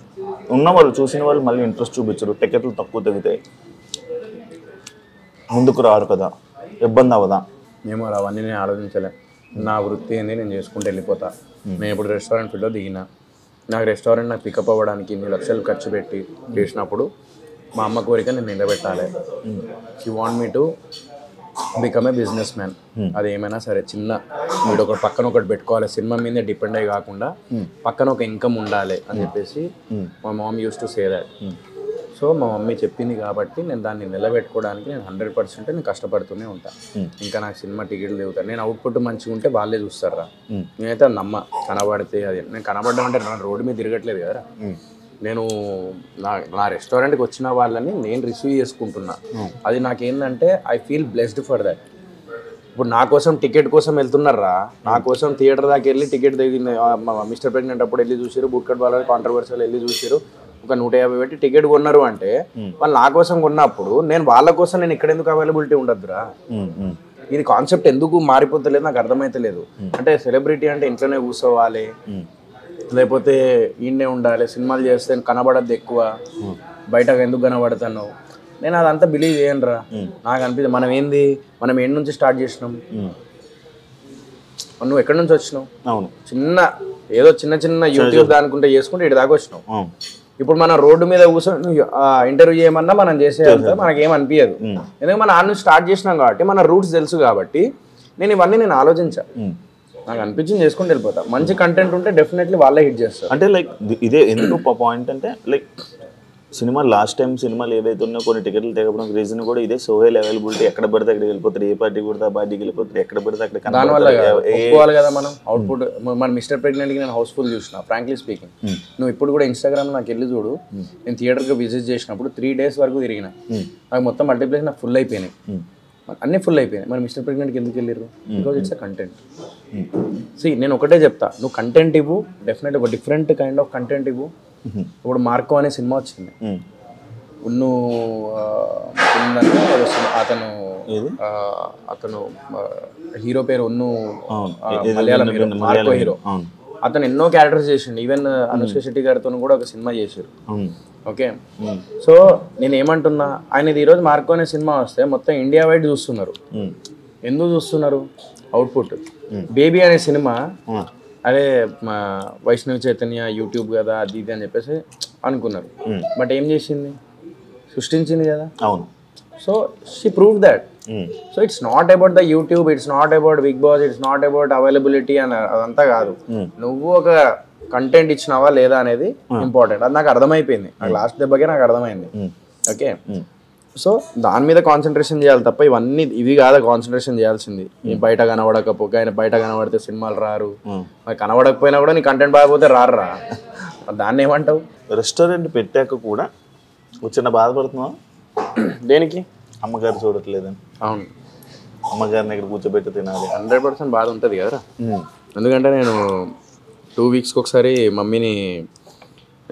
ఉన్న వాళ్ళు చూసిన వాళ్ళు మళ్ళీ ఇంట్రెస్ట్ చూపించరు టికెట్లు తక్కువ తగ్గుతాయి ముందుకు రారు కదా ఇబ్బంది అవ్వదా? ఏమో అవన్నీ నేను ఆలోచించలే. నా వృత్తి ఏంది నేను చేసుకుంటూ వెళ్ళిపోతా. నేను ఇప్పుడు రెస్టారెంట్ ఫీల్డ్లో దిగిన నాకు రెస్టారెంట్ నాకు పికప్ అవ్వడానికి 2 లక్షలు ఖర్చు పెట్టి చేసినప్పుడు మా అమ్మ కోరిక నేను నిలబెట్టాలి. She want me to become a business man. అది ఏమైనా సరే చిన్న వీడు ఒకటి పక్కన ఒకటి పెట్టుకోవాలి సినిమా మీదే డిపెండ్ అయ్యి కాకుండా పక్కన ఒక ఇన్కమ్ ఉండాలి అని చెప్పేసి మా mom used to say that. So మా మమ్మీ చెప్పింది కాబట్టి నేను దాన్ని నిలబెట్టుకోవడానికి నేను 100% నేను కష్టపడుతూనే ఉంటాను. ఇంకా నాకు సినిమా టికెట్లు దిగుతాను. నేను అవుట్పుట్ మంచిగా ఉంటే వాళ్ళే చూస్తారా. నేనైతే నమ్మ కనబడితే అది నేను కనబడ్డా అంటే నా రోడ్డు మీద తిరగట్లేదు కదా. నేను నా రెస్టారెంట్కి వచ్చిన వాళ్ళని నేను రిసీవ్ చేసుకుంటున్నా. అది నాకేంటంటే I feel blessed for that. ఇప్పుడు నా కోసం టికెట్ కోసం వెళ్తున్నారా నా కోసం థియేటర్ దాకా వెళ్ళి టికెట్ దిగింది మిస్టర్ ప్రెగ్నెంట్ అప్పుడు వెళ్ళి చూసారు. బుట్కట్ వాళ్ళ కాంట్రవర్సీలు వెళ్ళి చూసారు. ఒక 150 పెట్టి టికెట్ కొన్నారు అంటే వాళ్ళు నా కోసం కొన్నప్పుడు నేను వాళ్ళ కోసం నేను ఇక్కడ ఎందుకు అవైలబిలిటీ ఉండద్దురా. ఇది కాన్సెప్ట్ ఎందుకు మారిపోతలేదు నాకు అర్థమైతలేదు. అంటే సెలబ్రిటీ అంటే ఇంట్లోనే కూర్చోవాలి లేకపోతే ఈయనే ఉండాలి సినిమాలు చేస్తే కనబడద్దు ఎక్కువ బయటకు ఎందుకు కనబడతాను నేను అదంతా బిలీవ్ చేయనురా. నాకు అనిపిస్తుంది మనం ఏంటి నుంచి స్టార్ట్ చేసినాం. నువ్వు ఎక్కడి నుంచి వచ్చినావు? అవును ఏదో చిన్న యూట్యూబ్ దానికుంటే చేసుకుంటే ఇటు దాకా వచ్చినావు. ఇప్పుడు మనం రోడ్డు మీద కూర్చొని ఇంటర్వ్యూ చేయమన్నా మనం చేసేంత మనకేం అనిపించదు. ఎందుకంటే మనం ఆ నుంచి స్టార్ట్ చేసినాం కాబట్టి మన రూట్స్ తెలుసు కాబట్టి నేను ఆలోచించాను. నాకు అనిపించింది చేసుకుంటూ వెళ్ళిపోతా. మంచి కంటెంట్ ఉంటే డెఫినెట్లీ వాళ్ళే హిట్ చేస్తారు. అంటే లైక్ ఇదే ఎందుకు పాయింట్ అంటే లైక్ సినిమా లాస్ట్ టైం సినిమాలు ఏవైతే ఉన్నాయో కొన్ని టికెట్లు తెగడం రీజన్ కూడా ఇదే. సోహెల్ అవైలబిలిటీ ఎక్కడ పడితే అక్కడికి వెళ్ళిపోతారు. ఏ పార్టీ కూడా ఆ పార్టీకి వెళ్ళిపోతారు. ఎక్కడ పడితే అక్కడ దానివల్ల ఒప్పుకోవాలి కదా మనం అవుట్పుట్. మన మిస్టర్ ప్రెగ్నెంట్కి నేను హౌస్ఫుల్ చూసిన ఫ్రాంక్లీ స్పీకింగ్. నువ్వు ఇప్పుడు కూడా ఇన్స్టాగ్రామ్ నాకు వెళ్ళి చూడు. నేను థియేటర్కి విజిట్ చేసినప్పుడు 3 days వరకు తిరిగిన నాకు మొత్తం మల్టీప్లేస్ నాకు ఫుల్ అయిపోయినాయి. అన్నీ ఫుల్ అయిపోయినాయి. మరి మిస్టర్ ప్రెగ్నెంట్కి ఎందుకు వెళ్ళారు? Because it's a content. నేను ఒకటే చెప్తా నువ్వు కంటెంట్ ఇవ్వు. డెఫినెట్ ఒక డిఫరెంట్ కైండ్ ఆఫ్ కంటెంట్ ఇవ్వు. ఇప్పుడు మార్కో అనే సినిమా వచ్చింది. అతను హీరో పేరు మలయాళం హీరో మార్కో హీరో. అతను ఎన్నో క్యారెక్టర్స్ చేసిండు. ఈవెన్ అనుష్క శెట్టి గారితో కూడా ఒక సినిమా చేశారు. ఓకే సో నేను ఏమంటున్నా ఆయనది ఈరోజు మార్కో అనే సినిమా వస్తే మొత్తం ఇండియా వైడ్ చూస్తున్నారు. ఎందుకు చూస్తున్నారు? అవుట్పుట్. బేబీ అనే సినిమా అదే మా వైష్ణవి చైతన్య యూట్యూబ్ కదా అది ఇది అని చెప్పేసి అనుకున్నారు. బట్ ఏం చేసింది? సృష్టించింది కదా. అవును. So she prove that. So it's not about the YouTube, it's not about Bigg Boss, it's not about availability అని అదంతా కాదు. నువ్వు ఒక కంటెంట్ ఇచ్చినావా లేదా అనేది ఇంపార్టెంట్. అది నాకు అర్థమైపోయింది. నాకు లాస్ట్ దెబ్బకే నాకు అర్థమైంది. ఓకే సో దాని మీద కాన్సన్ట్రేషన్ చేయాలి తప్ప ఇవి కాదా కాన్సన్ట్రేషన్ చేయాల్సింది. బయట కనబడకపోక ఆయన బయట కనబడితే సినిమాలు రారు. మరి కనబడకపోయినా కూడా నీ కంటెంట్ బాగపోతే రారురా. దాన్ని ఏమంటావు? రెస్టారెంట్ పెట్టాక కూడా వచ్చిన బాధపడుతున్నావా? దేనికి? అమ్మగారు చూడట్లేదని. అవును అమ్మగారిని ఇక్కడ కూర్చోబెట్టి తినాలి. 100% బాధ ఉంటుంది కదరా. ఎందుకంటే నేను 2 వీక్స్కి ఒకసారి మమ్మీని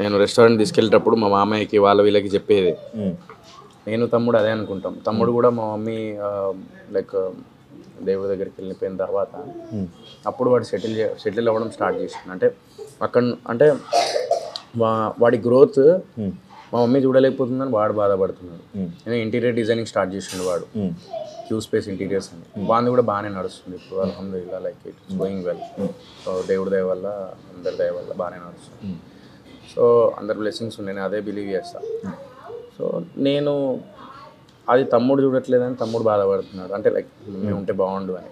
నేను రెస్టారెంట్ తీసుకెళ్ళేటప్పుడు మా మామయ్యకి వీళ్ళకి చెప్పేది. నేను తమ్ముడు అదే అనుకుంటాం. తమ్ముడు కూడా మా మమ్మీ లైక్ దేవుడి దగ్గరికి వెళ్ళిపోయిన తర్వాత అప్పుడు వాడు సెటిల్ అవ్వడం స్టార్ట్ చేసింది. అంటే అక్కడ అంటే వాడి గ్రోత్ మా మమ్మీ చూడలేకపోతుందని వాడు బాధపడుతున్నాడు. నేను ఇంటీరియర్ డిజైనింగ్ స్టార్ట్ చేసిండు వాడు, క్యూ స్పేస్ ఇంటీరియర్స్ అని. వాడిని కూడా బాగానే నడుస్తుంది ఇప్పుడు అల్హమ్దులిల్లాహ్, like it's going well. So దేవుడి దయ వల్ల అందరి దయ వల్ల బాగానే నడుస్తుంది. సో అందరి బ్లెస్సింగ్స్ ఉన్నాయి, నేను అదే బిలీవ్ చేస్తాను. సో నేను అది తమ్ముడు చూడట్లేదని తమ్ముడు బాధపడుతున్నాడు. అంటే లైక్ మమ్మీ ఉంటే బాగుండు అని.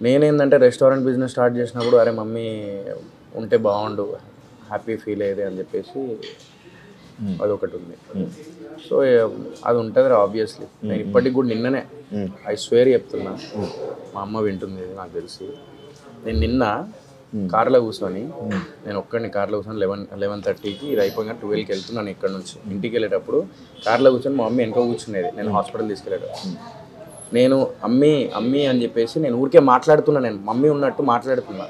నేనేంటంటే రెస్టారెంట్ బిజినెస్ స్టార్ట్ చేసినప్పుడు అరే మమ్మీ ఉంటే బాగుండు, హ్యాపీ ఫీల్ అయ్యేది అని చెప్పేసి అదొకటి ఉంది. సో అది ఉంటుంది ఆబ్వియస్లీ. నేను ఇప్పటికి కూడా నిన్ననే ఐ స్వేర్ చెప్తున్నా, మా అమ్మ వింటుంది నాకు తెలిసి. నేను నిన్న కార్లో కూర్చొని నేను ఒక్కడిని కార్లో కూర్చొని 11:30కి ఇది అయిపోయినా 12కి వెళ్తున్నాను ఇక్కడ నుంచి. ఇంటికి వెళ్ళేటప్పుడు కార్లో కూర్చొని మా మమ్మీ వెనక కూర్చునేది, నేను హాస్పిటల్ తీసుకెళ్ళేటప్పుడు. నేను అమ్మీ అమ్మీ అని చెప్పేసి నేను ఊరికే మాట్లాడుతున్నా, నేను మమ్మీ ఉన్నట్టు మాట్లాడుతున్నా.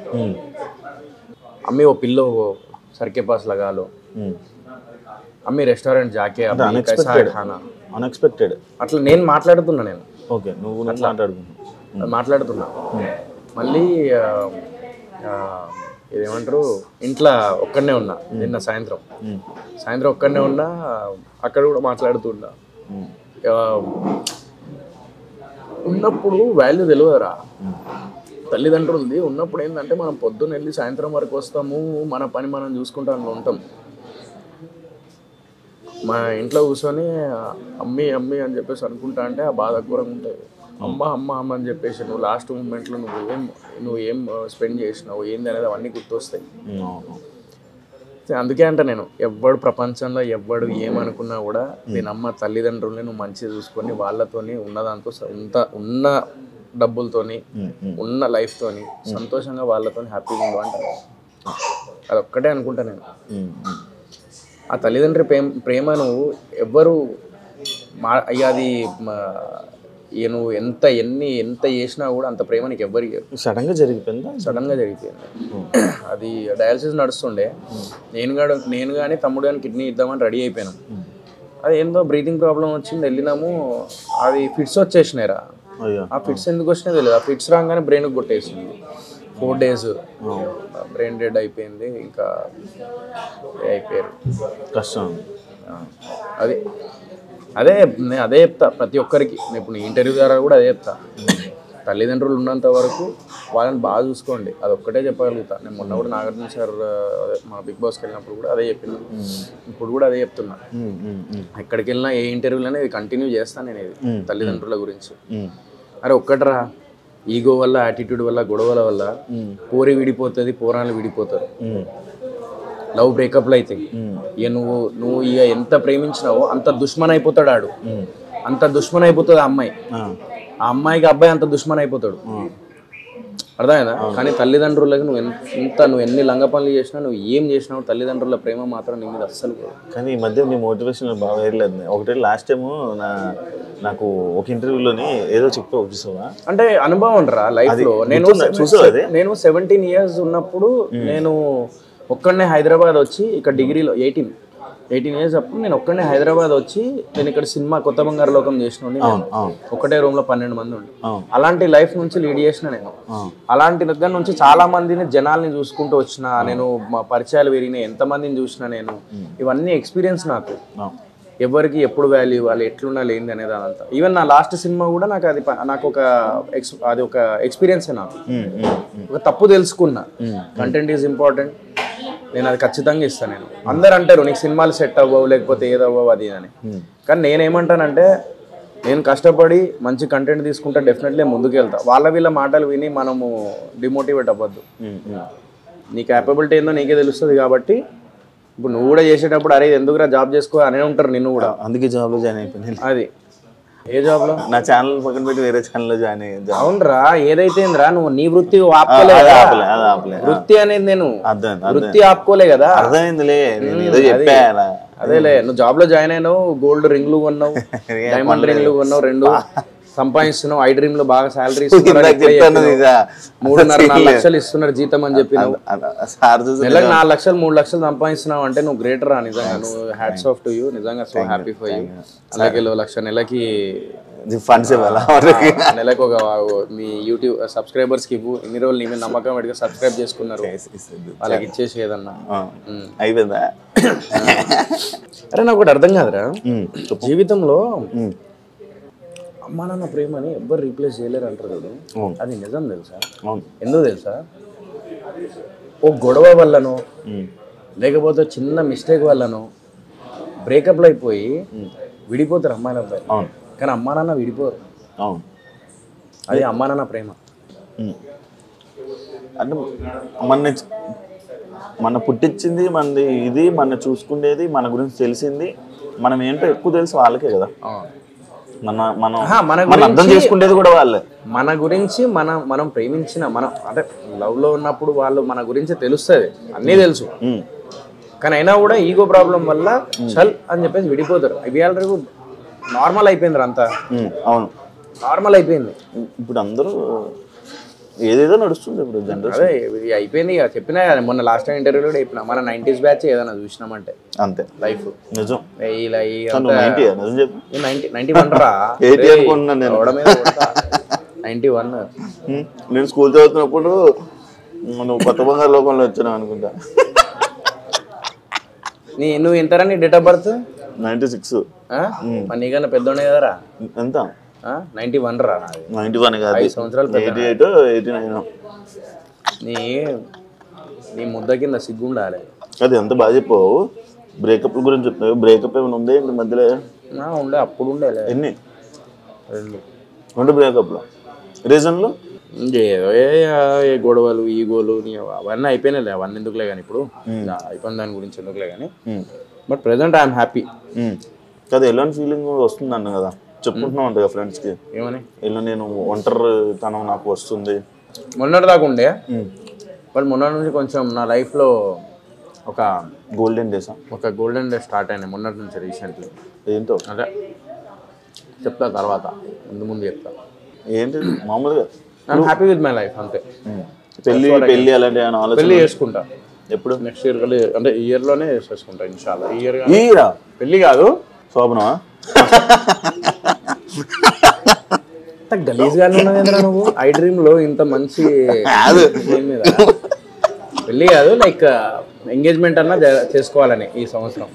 అమ్మీ ఓ పిల్లో సర్కే పాస్ లగాలో, అమ్మీ రెస్టారెంట్ జాకే అన్ఎక్స్పెక్టెడ్ అట్లా నేను మాట్లాడుతున్నా. నేను ఓకే నువ్వు మాట్లాడుతున్నా. మళ్ళీ ఇదేమంటారు, ఇంట్లో ఒక్కడనే ఉన్నా నిన్న సాయంత్రం ఒక్కడనే ఉన్నా, అక్కడ కూడా మాట్లాడుతున్నా. ఉన్నప్పుడు వాల్యూ తెలియదురా తల్లిదండ్రులది. ఉన్నప్పుడు ఏంటంటే మనం పొద్దున్న వెళ్ళి సాయంత్రం వరకు వస్తాము, మన పని మనం చూసుకుంటా ఉంటాం. మా ఇంట్లో కూర్చొని అమ్మీ అమ్మీ అని చెప్పేసి అనుకుంటా అంటే ఆ బాధ ఘోరంగా ఉంటుంది. అమ్మ అమ్మ అమ్మ అని చెప్పేసి నువ్వు లాస్ట్ మూమెంట్లో నువ్వు ఏం స్పెండ్ చేసినావు ఏంది అనేది అవన్నీ గుర్తొస్తాయి. అందుకే అంటే నేను ఎవ్వడు ప్రపంచంలో ఎవ్వడు ఏమనుకున్నా కూడా నేను అమ్మ తల్లిదండ్రుల్ని నువ్వు మంచిగా చూసుకొని వాళ్ళతోని ఉన్నదాంతో ఉన్న డబ్బులతోని ఉన్న లైఫ్తోని సంతోషంగా వాళ్ళతో హ్యాపీగా ఉండు అంటాను. అదొక్కటే అనుకుంటా నేను. ఆ తల్లిదండ్రి ప్రేమను ఎవ్వరు అది నువ్వు ఎంత చేసినా కూడా అంత ప్రేమ నీకు ఎవ్వరికి. సడన్గా జరిగిపోయింది. అది డయాలసిస్ నడుస్తుండే. నేను కానీ తమ్ముడు కానీ కిడ్నీ ఇద్దామని రెడీ అయిపోయినాం. అది ఏందో బ్రీతింగ్ ప్రాబ్లం వచ్చింది, వెళ్ళినాము. అది ఫిట్స్ వచ్చేసినాయిరా. ఆ ఫిట్స్ ఎందుకు వచ్చినాయి తెలియదు. ఆ ఫిట్స్ రాగానే బ్రెయిన్కి కొట్టేసింది. 4 days బ్రెయిన్ డెడ్ అయిపోయింది. ఇంకా అయిపోయారు, కష్టం. అదే చెప్తా ప్రతి ఒక్కరికి. నేను ఇప్పుడు ఇంటర్వ్యూ ద్వారా కూడా అదే చెప్తా. తల్లిదండ్రులు ఉన్నంత వరకు వాళ్ళని బాగా చూసుకోండి, అదొక్కటే చెప్పగలుగుతా. నేను మొన్న కూడా నాగార్జున సార్ మన బిగ్ బాస్కి వెళ్ళినప్పుడు కూడా అదే చెప్పిన, ఇప్పుడు కూడా అదే చెప్తున్నా. ఎక్కడికి వెళ్ళినా ఏ ఇంటర్వ్యూలోనే ఇది కంటిన్యూ చేస్తాను నేను, ఇది తల్లిదండ్రుల గురించి. అరే ఒక్కటరా, ఈగో వల్ల యాటిట్యూడ్ వల్ల గొడవల వల్ల పోరి విడిపోతుంది, పోరాలు విడిపోతారు, లవ్ బ్రేకప్లు అయితే. ఇక నువ్వు ఇక ఎంత ప్రేమించినావో అంత దుష్మన్ అయిపోతాడు ఆడు, అంత దుష్మన్ అయిపోతుంది ఆ అమ్మాయి. ఆ అమ్మాయికి అబ్బాయి అంత దుష్మన్ అయిపోతాడు, అర్థమైందా? కానీ తల్లిదండ్రులకి నువ్వు ఎన్ని లంగ పనులు చేసినా, నువ్వు ఏం చేసినావు, తల్లిదండ్రుల ప్రేమ మాత్రం నీ మీద అస్సలు. కానీ ఈ మధ్య నీ మోటివేషన్ బాగా వేయలేదు. ఒకటి లాస్ట్ టైము నాకు ఒక ఇంటర్వ్యూలోని ఏదో చెప్పావు, చూసావా? అంటే అనుభవం రా లైఫ్లో. నేను 17 years ఉన్నప్పుడు నేను ఒక్కడనే హైదరాబాద్ వచ్చి ఇక్కడ డిగ్రీలో 18 years అప్పుడు నేను ఒక్కడనే హైదరాబాద్ వచ్చి నేను ఇక్కడ సినిమా కొత్త బంగారు లోకం చేసిన, ఒకటే రూమ్ లో 12 మంది ఉండి. అలాంటి లైఫ్ నుంచి లీడ్ చేసిన నేను. అలాంటి దగ్గర నుంచి చాలా మందిని జనాల్ని చూసుకుంటూ వచ్చిన నేను, మా పరిచయాలు పెరిగినాయి, ఎంతమందిని చూసిన నేను. ఇవన్నీ ఎక్స్పీరియన్స్ నాకు. ఎవరికి ఎప్పుడు వాల్యూ, వాళ్ళు ఎట్లున్నా లేనిది అనేది అదంతా. ఈవెన్ నా లాస్ట్ సినిమా కూడా నాకు ఒక ఎక్స్పీరియన్సే. నాకు ఒక తప్పు తెలుసుకున్నా, కంటెంట్ ఈజ్ ఇంపార్టెంట్, నేను అది ఖచ్చితంగా ఇస్తాను. నేను అందరు అంటారు నీకు సినిమాలు సెట్ అవ్వవు, లేకపోతే ఏదవ్వవు అది అని. కానీ నేనేమంటానంటే, నేను కష్టపడి మంచి కంటెంట్ తీసుకుంటే డెఫినెట్లీ ముందుకు వెళ్తా. వీళ్ళ మాటలు విని మనము డిమోటివేట్ అవ్వద్దు. నీ క్యాపబిలిటీ ఏందో నీకే తెలుస్తుంది. కాబట్టి ఇప్పుడు నువ్వు కూడా చేసేటప్పుడు అరే ఎందుకురా జాబ్ చేసుకో అనే ఉంటారు నిన్ను కూడా. అందుకే జాబ్లో జాయిన్ అయిపోయింది. అది ఏ జాబ్ లో? నా ఛానల్ పక్కన పెట్టి వేరే ఛానల్లో జాయిన్ అయ్యింది. అవునరా, ఏదైతే నువ్వు నీ వృత్తి ఆపుకోలే, వృత్తి అనేది నేను వృత్తి ఆపుకోలే కదా. అర్థమైందిలే, అదేలే. నువ్వు జాబ్ లో జాయిన్ అయినావు, గోల్డ్ రింగ్లు కొన్నావు, డైమండ్ రింగ్లు కొన్నావు 2. సంపాదిస్తున్నావు, ఐ డ్రీమ్ లో బాగా శాలరీ ఇస్తున్నారు, 3.5-4 లక్షలు ఇస్తున్నారు జీతం అని చెప్పి నెలకు 4 లక్షలు 3 లక్షలు సంపాదిస్తున్నావు అంటే నువ్వు గ్రేటర్ రా నిజంగా. నువ్వు హ్యాట్స్ ఆఫ్ టు యూ నిజంగా. So happy for you. అలాగే 1 లక్ష నెలకి ఫండ్స్ ఇవ్వాలా నెలకు ఒక మీ యూట్యూబ్ సబ్స్క్రైబర్స్ కి ఇవ్వు. ఇన్ని రోజులు నీ మీద నమ్మకం పెట్టుగా సబ్స్క్రైబ్ చేసుకున్నారు, వాళ్ళకి ఇచ్చేసి ఏదన్నా అయిపోయిందా. అరే నాకు ఒకటి అర్థం కాదురా, జీవితంలో అమ్మా నాన్న ప్రేమని ఎవ్వరు రీప్లేస్ చేయలేరు అంటారు కదా, అది నిజం తెలుసా? ఎందుకు తెలుసా? ఓ గొడవ వల్లనో లేకపోతే చిన్న మిస్టేక్ వల్లనో బ్రేకప్లు అయిపోయి విడిపోతారు అమ్మాయిల అబ్బాయి, కానీ అమ్మా నాన్న విడిపోరు. అది అమ్మా నాన్న ప్రేమ. అంటే మన పుట్టించింది మనది, ఇది మన చూసుకునేది, మన గురించి తెలిసింది, మనం ఏంటో ఎక్కువ తెలుసు వాళ్ళకే కదా. మనం అర్థం చేసుకునేది కూడా వాళ్ళే. మన గురించి మనం ప్రేమించిన మనం అంటే లవ్ లో ఉన్నప్పుడు వాళ్ళు మన గురించి తెలుస్తుంది, అన్నీ తెలుసు, కానీ అయినా కూడా ఈగో ప్రాబ్లం వల్ల చల్ అని చెప్పేసి విడిపోతారు. ఇవి ఆల్రెడీ నార్మల్ అయిపోయింది అంతా. అవును, నార్మల్ అయిపోయింది. ఇప్పుడు అందరూ ఏదేదో నడుస్తుంది ఇప్పుడు జనరేషన్. అదే అయిపోయింది ఇక. చెప్పినా మొన్న లాస్ట్ టైం ఇంటర్వ్యూలో కూడా చెప్పిన, మన 90s బ్యాచ్ ఏదైనా చూసినామంటే అంతే లైఫ్ నిజం. 91 రా 91. నేను స్కూల్ చదువుతున్నప్పుడు నువ్వు కొత్త బంగారు లోకంలో వచ్చినావు అనుకుంటా. నువ్వు ఎంతరా నీ డేట్ ఆఫ్ బర్త్? 96. నీకన్నా పెద్దోడే కదరా. ఎంత? 91 రా. 91 కాదు, 5 సంవత్సరాలు 88, 89. నీ ముద్ద కింద సిగ్గు ఉండాలి. అది ఎంత బాగా చెప్పావు. బ్రేకప్ గురించి చెప్తావు. బ్రేకప్ ఏమైనా ఉంది ఇంటి మధ్యలో? ఉండే, అప్పుడు ఉండే. ఎన్ని? 2 బ్రేకప్లు. రీజన్లు ఏ గొడవలు, ఈగోలు అవన్నీ అయిపోయినాయి. అవన్నీ ఎందుకులే కానీ, ఇప్పుడు అయిపోయిన దాని గురించి ఎందుకులే కానీ. But present I'm happy. కదా ఎలాంటి ఫీలింగ్ వస్తుంది అన్న కదా చెప్పుకుంటున్నావు అంట ఫ్రెండ్స్కి. ఏమని? ఇలా నేను ఒంటరితనం నాకు వస్తుంది. మొన్నటి దాకా ఉండే, బట్ మొన్న నుంచి కొంచెం నా లైఫ్లో ఒక గోల్డెన్ డే స్టార్ట్ అయినాయి మొన్నటి నుంచి రీసెంట్లీ. ఏంటో అంటే చెప్తా తర్వాత, ముందు చెప్తా. ఏంటి మామూలుగా I'm happy with my life అంతే. పెళ్ళి అలాంటి ఆలోచన? పెళ్ళి చేసుకుంటా ఎప్పుడు? Next year. అంటే ఈ ఇయర్లోనే చేసుకుంటా ఇన్షాల్లా. ఈ ఇయర్ పెళ్ళి కాదు, శోభనమా? గలీజ్గానే ఉన్నదేంద్రా నువ్వు. ఐ డ్రీమ్ లో ఇంత మంచి మీద పెళ్ళి కాదు, లైక్ ఎంగేజ్మెంట్ అన్నా చేసుకోవాలని ఈ సంవత్సరం.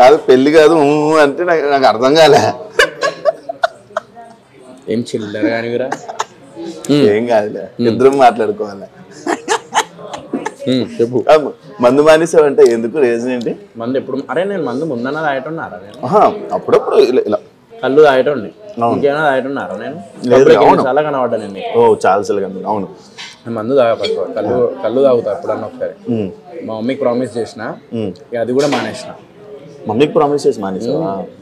కాదు పెళ్ళి కాదు అంటే నాకు అర్థం కాలే. ఏం చిల్లర కానివిరా. ఏం కాదులే, ఇద్దరం మాట్లాడుకోవాలి. చెప్పు. మందు మానేసావంటే ఎందుకు? రీజన్ ఏంటి? మందు ఎప్పుడు? అరే నేను మందు ముందన్నా తాగేటున్నారా? నేను అప్పుడప్పుడు ఇలా కళ్ళు తాగేటండి. ఇంకేమైనా తాగేటున్నారా? నేను చాలా కనబడ్డా నేను. చాలా సార్లు. అవును, మందు తాగా ఫస్ట్. కళ్ళు తాగుతా ఎప్పుడన్నా ఒకసారి. మా మమ్మీకి ప్రామిస్ చేసిన, అది కూడా మానేసిన. మమ్మీకి ప్రామిస్ చేసి మానేసా?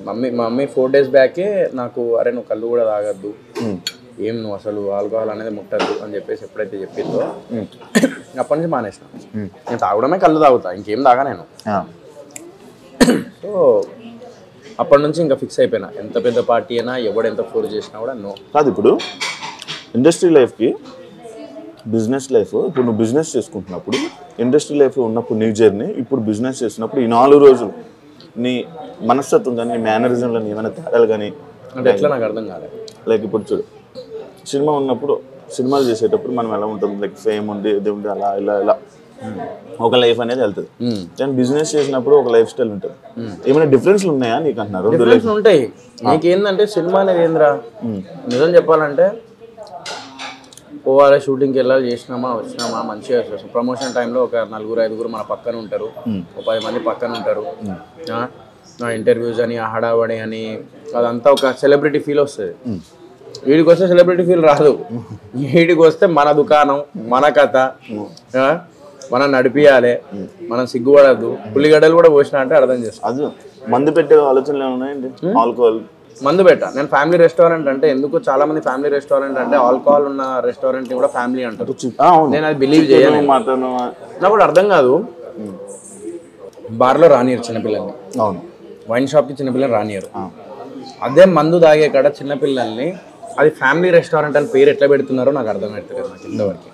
మా మమ్మీ 4 days బ్యాకే నాకు, అరే నువ్వు కళ్ళు కూడా తాగద్దు, ఏం నువ్వు అసలు ఆల్కహాల్ అనేది ముట్టద్దు అని చెప్పేసి ఎప్పుడైతే చెప్పిందో అప్పటి నుంచి మానేసిన. నేను తాగడమే కళ్ళు తాగుతా, ఇంకేం తాగా నేను. సో అప్పటి నుంచి ఇంకా ఫిక్స్ అయిపోయినా, ఎంత పెద్ద పార్టీ అయినా ఎవడు ఎంత ఫోర్స్ చేసినా కూడా నో. కాదు ఇప్పుడు ఇండస్ట్రీ లైఫ్కి బిజినెస్ లైఫ్, ఇప్పుడు నువ్వు బిజినెస్ చేసుకుంటున్నప్పుడు ఇండస్ట్రీ లైఫ్లో ఉన్నప్పుడు నీ జర్నీ, ఇప్పుడు బిజినెస్ చేస్తున్నప్పుడు ఈ 4 రోజులు నీ మనస్తత్వం కానీ, నీ మేనరిజంలో ఏమైనా తేడాలు కానీ అంటే ఎట్లా నాకు అర్థం కాలేదు. లైక్ ఇప్పుడు చూడు, సినిమా ఉన్నప్పుడు, సినిమాలు చేసేటప్పుడు మనం ఎలా ఉంటుంది, లైక్ ఫేమ్ ఉంది, ఇది ఉంది, అలా ఇలా ఇలా ఒక లైఫ్ అనేది వెళ్తుంది. కానీ బిజినెస్ చేసినప్పుడు ఒక లైఫ్ స్టైల్ ఉంటుంది. ఏమైనా డిఫరెన్స్లు ఉన్నాయా నీకు అంటున్నారు? ఉంటాయి. నీకేందంటే సినిమా అనేది ఏంద్రా, నిజం చెప్పాలంటే పోవాలి, షూటింగ్కి వెళ్ళాలి, చేసినామా వచ్చినామా మంచిగా ప్రమోషన్ టైంలో ఒక 4-5 మన పక్కన ఉంటారు, ఒక 10 మంది పక్కన ఉంటారు. ఇంటర్వ్యూస్ అని, హడావడి అని, అదంతా ఒక సెలబ్రిటీ ఫీల్ వస్తుంది. వీడికి వస్తే సెలబ్రిటీ ఫీల్ రాదు. వీడికి వస్తే మన దుకాణం, మన కథ, మనం నడిపియాలి, మనం సిగ్గుపడద్దు. ఉల్లిగడ్డలు కూడా పోసినా అంటే అర్థం చేస్తాం. అది మందు పెట్టే ఆలోచనలు ఏమున్నాయండి? ఆల్కహాల్ మందు పెట్టా. నేను ఫ్యామిలీ రెస్టారెంట్ అంటే ఎందుకు చాలా మంది ఫ్యామిలీ రెస్టారెంట్ అంటే ఆల్కహాల్ ఉన్న రెస్టారెంట్ కూడా ఫ్యామిలీ అంటారు. నేను అది బిలీవ్ చేయను. నాకు కూడా అర్థం కాదు. బార్లో రానియరు చిన్నపిల్లల్ని, వైన్ షాప్కి చిన్నపిల్లలు రానియరు. అదే మందు తాగే కాడ చిన్నపిల్లల్ని అది ఫ్యామిలీ రెస్టారెంట్ అని పేరు ఎట్లా పెడుతున్నారో నాకు అర్థమవుతుంది నాకు ఇంతవరకు.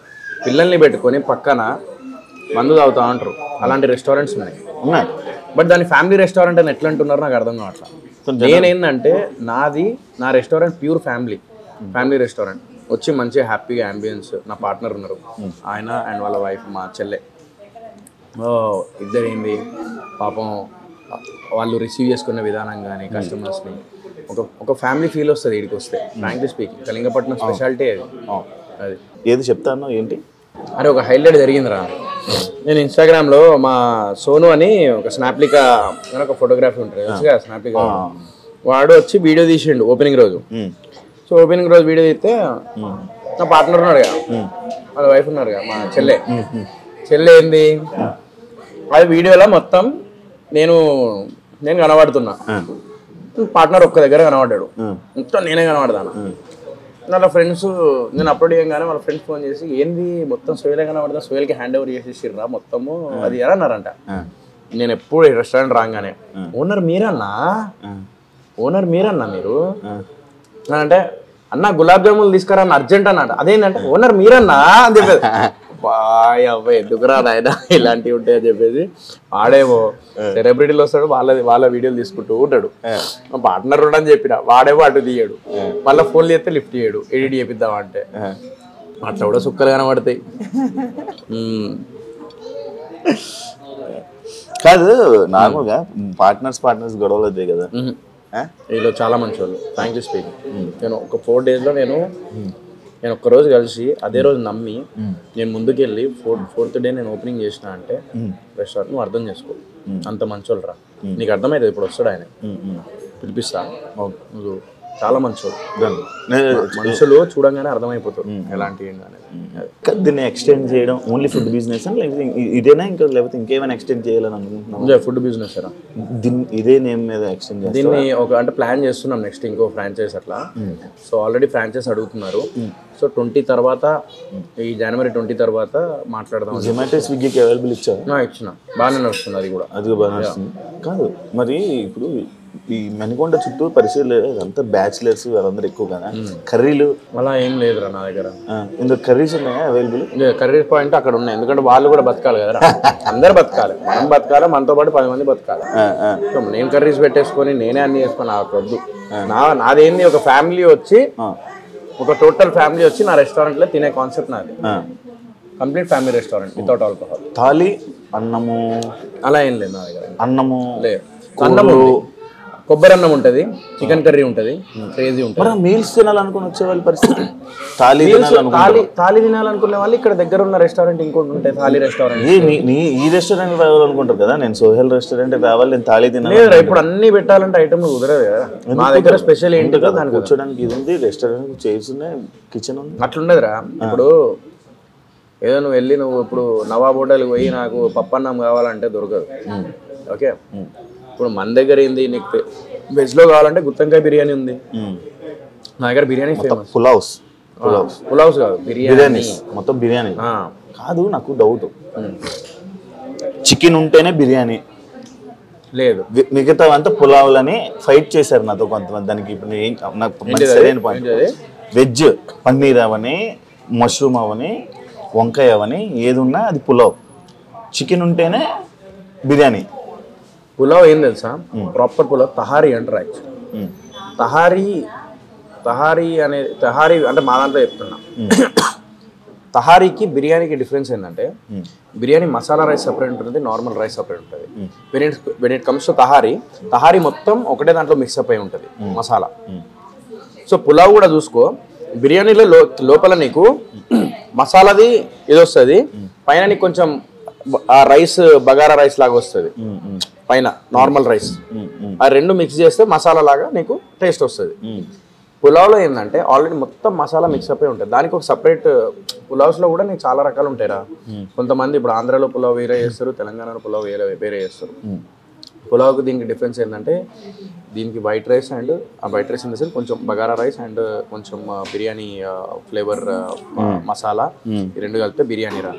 పిల్లల్ని పెట్టుకొని పక్కన మందు తాగుతా ఉంటారు, అలాంటి రెస్టారెంట్స్ ఉన్నాయి. బట్ దాన్ని ఫ్యామిలీ రెస్టారెంట్ అని ఎట్లా అంటున్నారో నాకు అర్థం కావట్లా. నేనేందంటే నా రెస్టారెంట్ ప్యూర్ ఫ్యామిలీ రెస్టారెంట్. వచ్చి మంచిగా హ్యాపీగా అంబియన్స్, నా పార్ట్నర్ ఉన్నారు, ఆయన అండ్ వాళ్ళ వైఫ్ మా చెల్లె. ఇద్దరేంది పాపం వాళ్ళు రిసీవ్ చేసుకునే విధానం కానీ కస్టమర్స్ని ఒక ఫ్యామిలీ ఫీల్ వస్తుంది వీడికి వస్తే. ఫ్రాంక్లీ స్పీకింగ్ కళింగపట్నం స్పెషాలిటీ అది. ఏది చెప్తాను ఏంటి అరే ఒక హైలైట్ జరిగిందిరా. నేను ఇన్స్టాగ్రామ్లో మా సోను అని ఒక స్నాప్లికా అని ఒక ఫోటోగ్రఫీ ఉంటుంది కదా, స్నాప్లికా వాడు వచ్చి వీడియో తీసిండు ఓపెనింగ్ రోజు. సో ఓపెనింగ్ రోజు వీడియో తీస్తే నా పార్ట్నర్ ఉన్నాడు కదా, వాళ్ళ వైఫ్ ఉన్నారు కదా, మా చెల్లె ఏంది అది వీడియోలో మొత్తం నేను కనబడుతున్నా, పార్ట్నర్ ఒక్క దగ్గర కనబడ్డాడు, మొత్తం నేనే కనబడతాను. వాళ్ళ ఫ్రెండ్స్ నేను అప్లోడ్ చేయగానే వాళ్ళ ఫ్రెండ్స్ ఫోన్ చేసి ఏంది మొత్తం సోయలే కనబడతా, సోయల్కి హ్యాండ్ ఓవర్ చేసేసిర్రా మొత్తము అది ఎలా అన్నారంట. నేను ఎప్పుడు రెస్టారెంట్ రాగానే ఓనర్ మీరన్నా మీరు అంటే అన్న గులాబ్ జాములు తీసుకురా అన్న అర్జెంట్ అన్నట్టు. అదేంటంటే ఓనర్ మీరన్నా అని చెప్పేది. బాయ్ అబ్బాయి ఎందుకురా నాయన ఇలాంటివి ఉంటాయని చెప్పేసి వాడేమో సెలబ్రిటీలు వస్తాడు, వాళ్ళ వీడియోలు తీసుకుంటూ ఉంటాడు. మా పార్ట్నర్ ఉండని చెప్పిన వాడేమో అటు తీయడు, మళ్ళీ ఫోన్లు చేస్తే లిఫ్ట్ చేయడు, ఎడిట్ చేపిద్దామంటే అట్లా కూడా సుక్కలు కనబడతాయి. కాదు నార్మల్గా పార్ట్నర్స్ గొడవలు అవుతాయి కదా, వీళ్ళు చాలా మంచి వాళ్ళు. ఫ్రాంక్లీ స్పీకింగ్ నేను ఒక 4 daysలో నేను ఒక్కరోజు కలిసి అదే రోజు నమ్మి నేను ముందుకెళ్ళి 4th day నేను ఓపెనింగ్ చేసిన అంటే రెస్టారెంట్ నువ్వు అర్థం చేసుకో, అంత మంచోళ్ళు రా, నీకు అర్థమవుతుంది. ఇప్పుడు వస్తాడు ఆయన, పిలిపిస్తా, నువ్వు చాలా మంచోళ్ళు, మనుషులు చూడంగానే అర్థమైపోతారు ఎలాంటి ఏంటనేది. దీన్ని ఎక్స్టెండ్ చేయడం ఓన్లీ ఫుడ్ బిజినెస్ లేకపోతే ఇదేనా ఇంకా లేకపోతే ఇంకేమైనా ఎక్స్టెండ్ చేయాలని అనుకుంటున్నాం? ఫుడ్ బిజినెస్ రా, ఇదే నేమ్ మీద ఎక్స్టెండ్ చేయాలి. దీన్ని అంటే ప్లాన్ చేస్తున్నాం నెక్స్ట్ ఇంకో ఫ్రాంచైజ్ అట్లా. సో ఆల్రెడీ ఫ్రాంచైజ్ అడుగుతున్నారు. సో 20 తర్వాత ఈ January 20 తర్వాత మాట్లాడదాం. జొమాటో స్విగ్గీకి అవైలబుల్ ఇచ్చిన బాగానే నడుస్తుంది, అది కూడా బాగా నడుస్తుంది. కాదు మరి ఇప్పుడు ఈ మణికొండ చుట్టూ పరిశీలన అంతా బ్యాచిలర్స్ వాళ్ళందరూ ఎక్కువ కదా, కర్రీలు అలా ఏం లేదురా నా దగ్గర. ఇందులో కర్రీస్ ఉన్నాయా అవైలబుల్? కర్రీ పాయింట్ అక్కడ ఉన్నాయి, ఎందుకంటే వాళ్ళు కూడా బతకాలి కదా, అందరు బతకాలి, మనం బతకాలి, మనతో పాటు 10 మంది బతకాలి. సో నేను కర్రీస్ పెట్టేసుకొని నేనే అన్ని చేసుకొని వద్దు. నాదేంది ఒక ఫ్యామిలీ వచ్చి ఒక టోటల్ ఫ్యామిలీ వచ్చి నా రెస్టారెంట్లో తినే కాన్సెప్ట్ నాది. Complete family restaurant without alcohol. Thali అన్నము అలా ఏం లేదు నా దగ్గర. అన్నము లేదు, అన్నము కొబ్బరి అన్నం ఉంటుంది, చికెన్ కర్రీ ఉంటుంది, క్రేజీ ఉంటుంది. మీల్స్ తినాలనుకుని వచ్చే వాళ్ళ పరిస్థితి థాలీ తినాలనుకునే వాళ్ళు ఇక్కడ దగ్గర ఉన్న రెస్టారెంట్ ఇంకోటి ఉంటాయి, థాలీ రెస్టారెంట్. ఈ రెస్టారెంట్ రావాలనుకుంటారు కదా, నేను సోహెల్ రెస్టారెంట్ రావాలి, నేను థాలీ తినాలి. ఇప్పుడు అన్ని పెట్టాలంటే ఐటమ్ కుదరదు కదా. మా దగ్గర స్పెషల్ ఏంటి కదా, దానికి కూర్చోడానికి ఇది ఉంది, రెస్టారెంట్ చైర్స్ ఉన్నాయి, కిచెన్ ఉంది. అట్లుండదురా. ఇప్పుడు ఏదో నువ్వు వెళ్ళి నువ్వు ఇప్పుడు నవాబ్ హోటల్కి పోయి నాకు పప్పన్నం కావాలంటే దొరకదు. ఓకే, ఇప్పుడు మన దగ్గర ఏంది, నీకు వెజ్లో కావాలంటే గుత్తంకాయ బిర్యానీ ఉంది, నా దగ్గర బిర్యానీ ఫేమస్. పులావ్స్ కాదు బిర్యానీ, మొత్తం బిర్యానీ కాదు. నాకు డౌట్, చికెన్ ఉంటేనే బిర్యానీ లేదు, మిగతా అంతా పులావులని ఫైట్ చేశారు నాతో కొంతమంది. దానికి ఇప్పుడు నాకు సరైన పాయింట్, వెజ్ పన్నీర్ అవని, మష్రూమ్ అవని, వంకాయ అవని, ఏది ఉన్నా అది పులావ్. చికెన్ ఉంటేనే బిర్యానీ. పులావ్ ఏం తెలుసా, ప్రాపర్ పులావ్ తహారీ అంటారు. యాక్చువల్లీ తహారీ అంటే మా దాంట్లో చెప్తున్నా. తహారీకి బిర్యానీకి డిఫరెన్స్ ఏంటంటే బిర్యానీ మసాలా రైస్ సపరేట్ ఉంటుంది, నార్మల్ రైస్ సపరేట్ ఉంటుంది. When it comes to tahari మొత్తం ఒకటే దాంట్లో మిక్సప్ అయి ఉంటుంది మసాలా. సో పులావ్ కూడా చూసుకో, బిర్యానీలో లోపల నీకు మసాలాది ఇది వస్తుంది, పైన నీకు కొంచెం రైస్ బగారా రైస్ లాగా వస్తుంది, పైన నార్మల్ రైస్. ఆ రెండు మిక్స్ చేస్తే మసాలా లాగా నీకు టేస్ట్ వస్తుంది. పులావ్లో ఏంటంటే ఆల్రెడీ మొత్తం మసాలా మిక్సప్ అయి ఉంటుంది, దానికి ఒక సపరేట్. పులావ్స్లో కూడా నీకు చాలా రకాలు ఉంటాయిరా. కొంతమంది ఇప్పుడు ఆంధ్రాలో పులావ్ వేరే చేస్తారు, తెలంగాణలో పులావ్ వేరే చేస్తారు. పులావ్కి దీనికి డిఫరెన్స్ ఏంటంటే దీనికి వైట్ రైస్ అండ్ ఆ white rice in the sense కొంచెం బగారా రైస్ అండ్ కొంచెం బిర్యానీ ఫ్లేవర్ మసాలా, ఈ రెండు కలిపితే బిర్యానీ రా.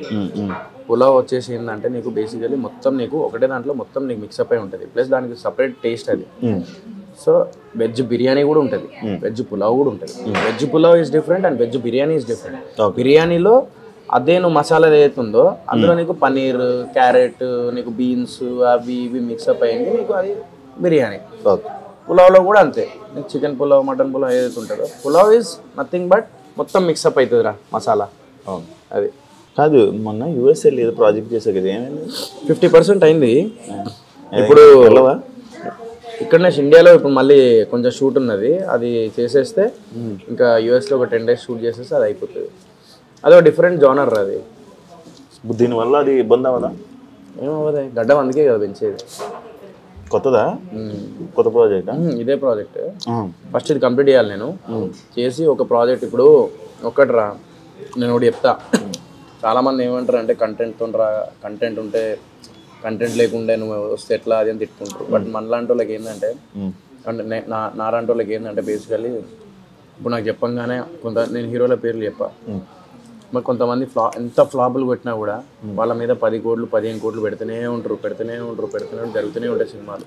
పులావ్ వచ్చేసి ఏంటంటే నీకు బేసికలీ మొత్తం నీకు ఒకటే దాంట్లో మొత్తం నీకు మిక్సప్ అయి ఉంటుంది, ప్లస్ దానికి సపరేట్ టేస్ట్ అది. సో వెజ్ బిర్యానీ కూడా ఉంటుంది, వెజ్ పులావ్ కూడా ఉంటుంది. Veg pulao is different and veg biryani is different. బిర్యానీలో అదే నువ్వు మసాలా ఏదైతే ఉందో అందులో నీకు పన్నీర్, క్యారెట్, నీకు బీన్స్ అవి ఇవి మిక్సప్ అయ్యింది, నీకు అది బిర్యానీ. పులావ్లో కూడా అంతే, నీకు చికెన్ పులావ్, మటన్ పులావ్ ఏదైతే ఉంటుందో పులావ్ ఈజ్ నథింగ్ బట్ మొత్తం మిక్సప్ అవుతుందిరా మసాలా. అది కాదు, మొన్న యూఎస్ఏ ఏదో ప్రాజెక్ట్ చేసా కదా, ఏమైంది? 50% అయింది. ఇప్పుడు ఇక్కడ ఇండియాలో ఇప్పుడు మళ్ళీ కొంచెం షూట్ ఉన్నది, అది చేసేస్తే ఇంకా యూఎస్లో ఒక 10 days షూట్ చేసేస్తే అది అయిపోతుంది. అది ఒక డిఫరెంట్ జోనర్. అది దీనివల్ల అది ఇబ్బంది అవ్వదా? ఏమవ్వదు, గడ్డం అందుకే కదా పెంచేది. కొత్తదా? కొత్త ప్రాజెక్ట్? ఇదే ప్రాజెక్ట్. ఫస్ట్ ఇది కంప్లీట్ చేయాలి నేను. చేసి ఒక ప్రాజెక్ట్ ఇప్పుడు ఒక్కటి రా, నేను ఒకటి చెప్తా. చాలామంది ఏమంటారు అంటే కంటెంట్ ఉంటే కంటెంట్ లేకుండా నువ్వు వస్తే ఎట్లా అది అని తిట్టుకుంటారు. బట్ మనలాంటి వాళ్ళకి ఏంటంటే నాలాంటి వాళ్ళకి ఏంటంటే బేసికలీ ఇప్పుడు నాకు చెప్పంగానే నేను హీరోల పేర్లు చెప్పా, మరి కొంతమంది ఎంత ఫ్లాపులు కొట్టినా కూడా వాళ్ళ మీద 10 కోట్లు 15 కోట్లు పెడుతూనే ఉంటారు జరుగుతూనే ఉంటాయి సినిమాలు.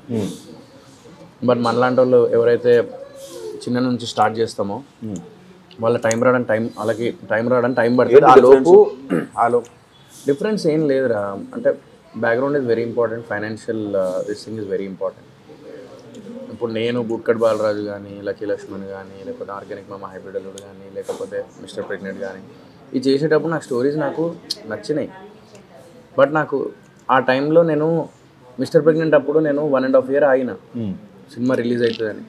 బట్ మనలాంటి వాళ్ళు ఎవరైతే చిన్న నుంచి స్టార్ట్ చేస్తామో వాళ్ళ వాళ్ళకి టైం రావడానికి టైం పడుతుంది. ఆ లోపు డిఫరెన్స్ ఏం లేదురా. అంటే background is very important, financial this thing is very important. ఇప్పుడు నేను బూట్కట్ బాలరాజు కానీ, లక్కీ లక్ష్మణ్ కానీ, లేకపోతే ఆర్గానిక్ మామ హైబ్రిడ్ అల్లుడు కానీ, లేకపోతే మిస్టర్ ప్రెగ్నెంట్ కానీ, ఇది చేసేటప్పుడు నాకు స్టోరీస్ నాకు నచ్చినాయి. బట్ నాకు ఆ టైంలో నేను మిస్టర్ ప్రెగ్నెంట్ అప్పుడు నేను 1.5 year ఆగిన సినిమా రిలీజ్ అవుతుందని.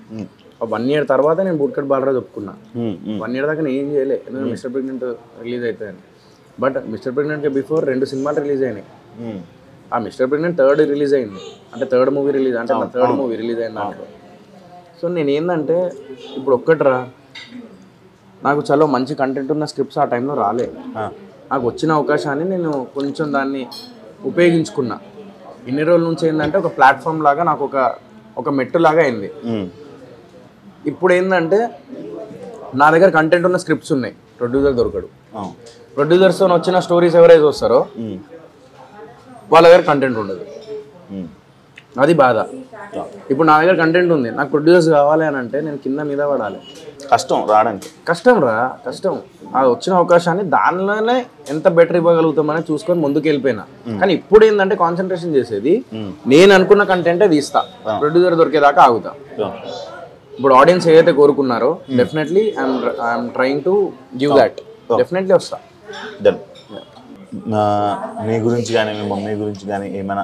1 year తర్వాత నేను బూట్కట్ బాలరాజు ఒప్పుకున్నా. 1 year దాకా నేను ఏం చేయలే, ఎందుకంటే మిస్టర్ ప్రెగ్నెంట్ రిలీజ్ అవుతుందని. బట్ మిస్టర్ ప్రెగ్నెంట్కి బిఫోర్ 2 సినిమాలు రిలీజ్ అయినాయి. ఆ మిస్టర్ ప్రెగ్నెంట్ 3rd రిలీజ్ అయింది, అంటే 3rd మూవీ రిలీజ్, అంటే నా 3rd మూవీ రిలీజ్ అయింది దాంట్లో. సో నేను ఏంటంటే ఇప్పుడు ఒక్కటిరా, నాకు చాలా మంచి కంటెంట్ ఉన్న స్క్రిప్ట్స్ ఆ టైంలో రాలే. నాకు వచ్చిన అవకాశాన్ని నేను కొంచెం దాన్ని ఉపయోగించుకున్నా. ఇన్ని రోజుల నుంచి ఏంటంటే ఒక ప్లాట్ఫామ్ లాగా నాకు ఒక మెట్టు లాగా అయింది. ఇప్పుడు ఏంటంటే నా దగ్గర కంటెంట్ ఉన్న స్క్రిప్ట్స్ ఉన్నాయి, ప్రొడ్యూసర్ దొరకడు. ప్రొడ్యూసర్స్తో వచ్చిన స్టోరీస్ ఎవరైతే వస్తారో వాళ్ళ దగ్గర కంటెంట్ ఉండదు, అది బాధ. ఇప్పుడు నా దగ్గర కంటెంట్ ఉంది, నాకు ప్రొడ్యూసర్స్ కావాలి అని అంటే నేను కింద మీద పడాలి. కష్టం రావడానికి, కష్టం. అది వచ్చిన అవకాశాన్ని దానిలోనే ఎంత బెటర్ ఇవ్వగలుగుతామని చూసుకొని ముందుకు వెళ్ళిపోయినా. కానీ ఇప్పుడు ఏంటంటే కాన్సన్ట్రేషన్ చేసేది నేను అనుకున్న కంటెంటే తీస్తా, ప్రొడ్యూసర్ దొరికేదాకా ఆగుతా. ఇప్పుడు ఆడియన్స్ ఏదైతే కోరుకున్నారో definitely I'm trying to give that, definitely వస్తా. నీ గురించి కానీ మీ మమ్మీ గురించి కానీ ఏమైనా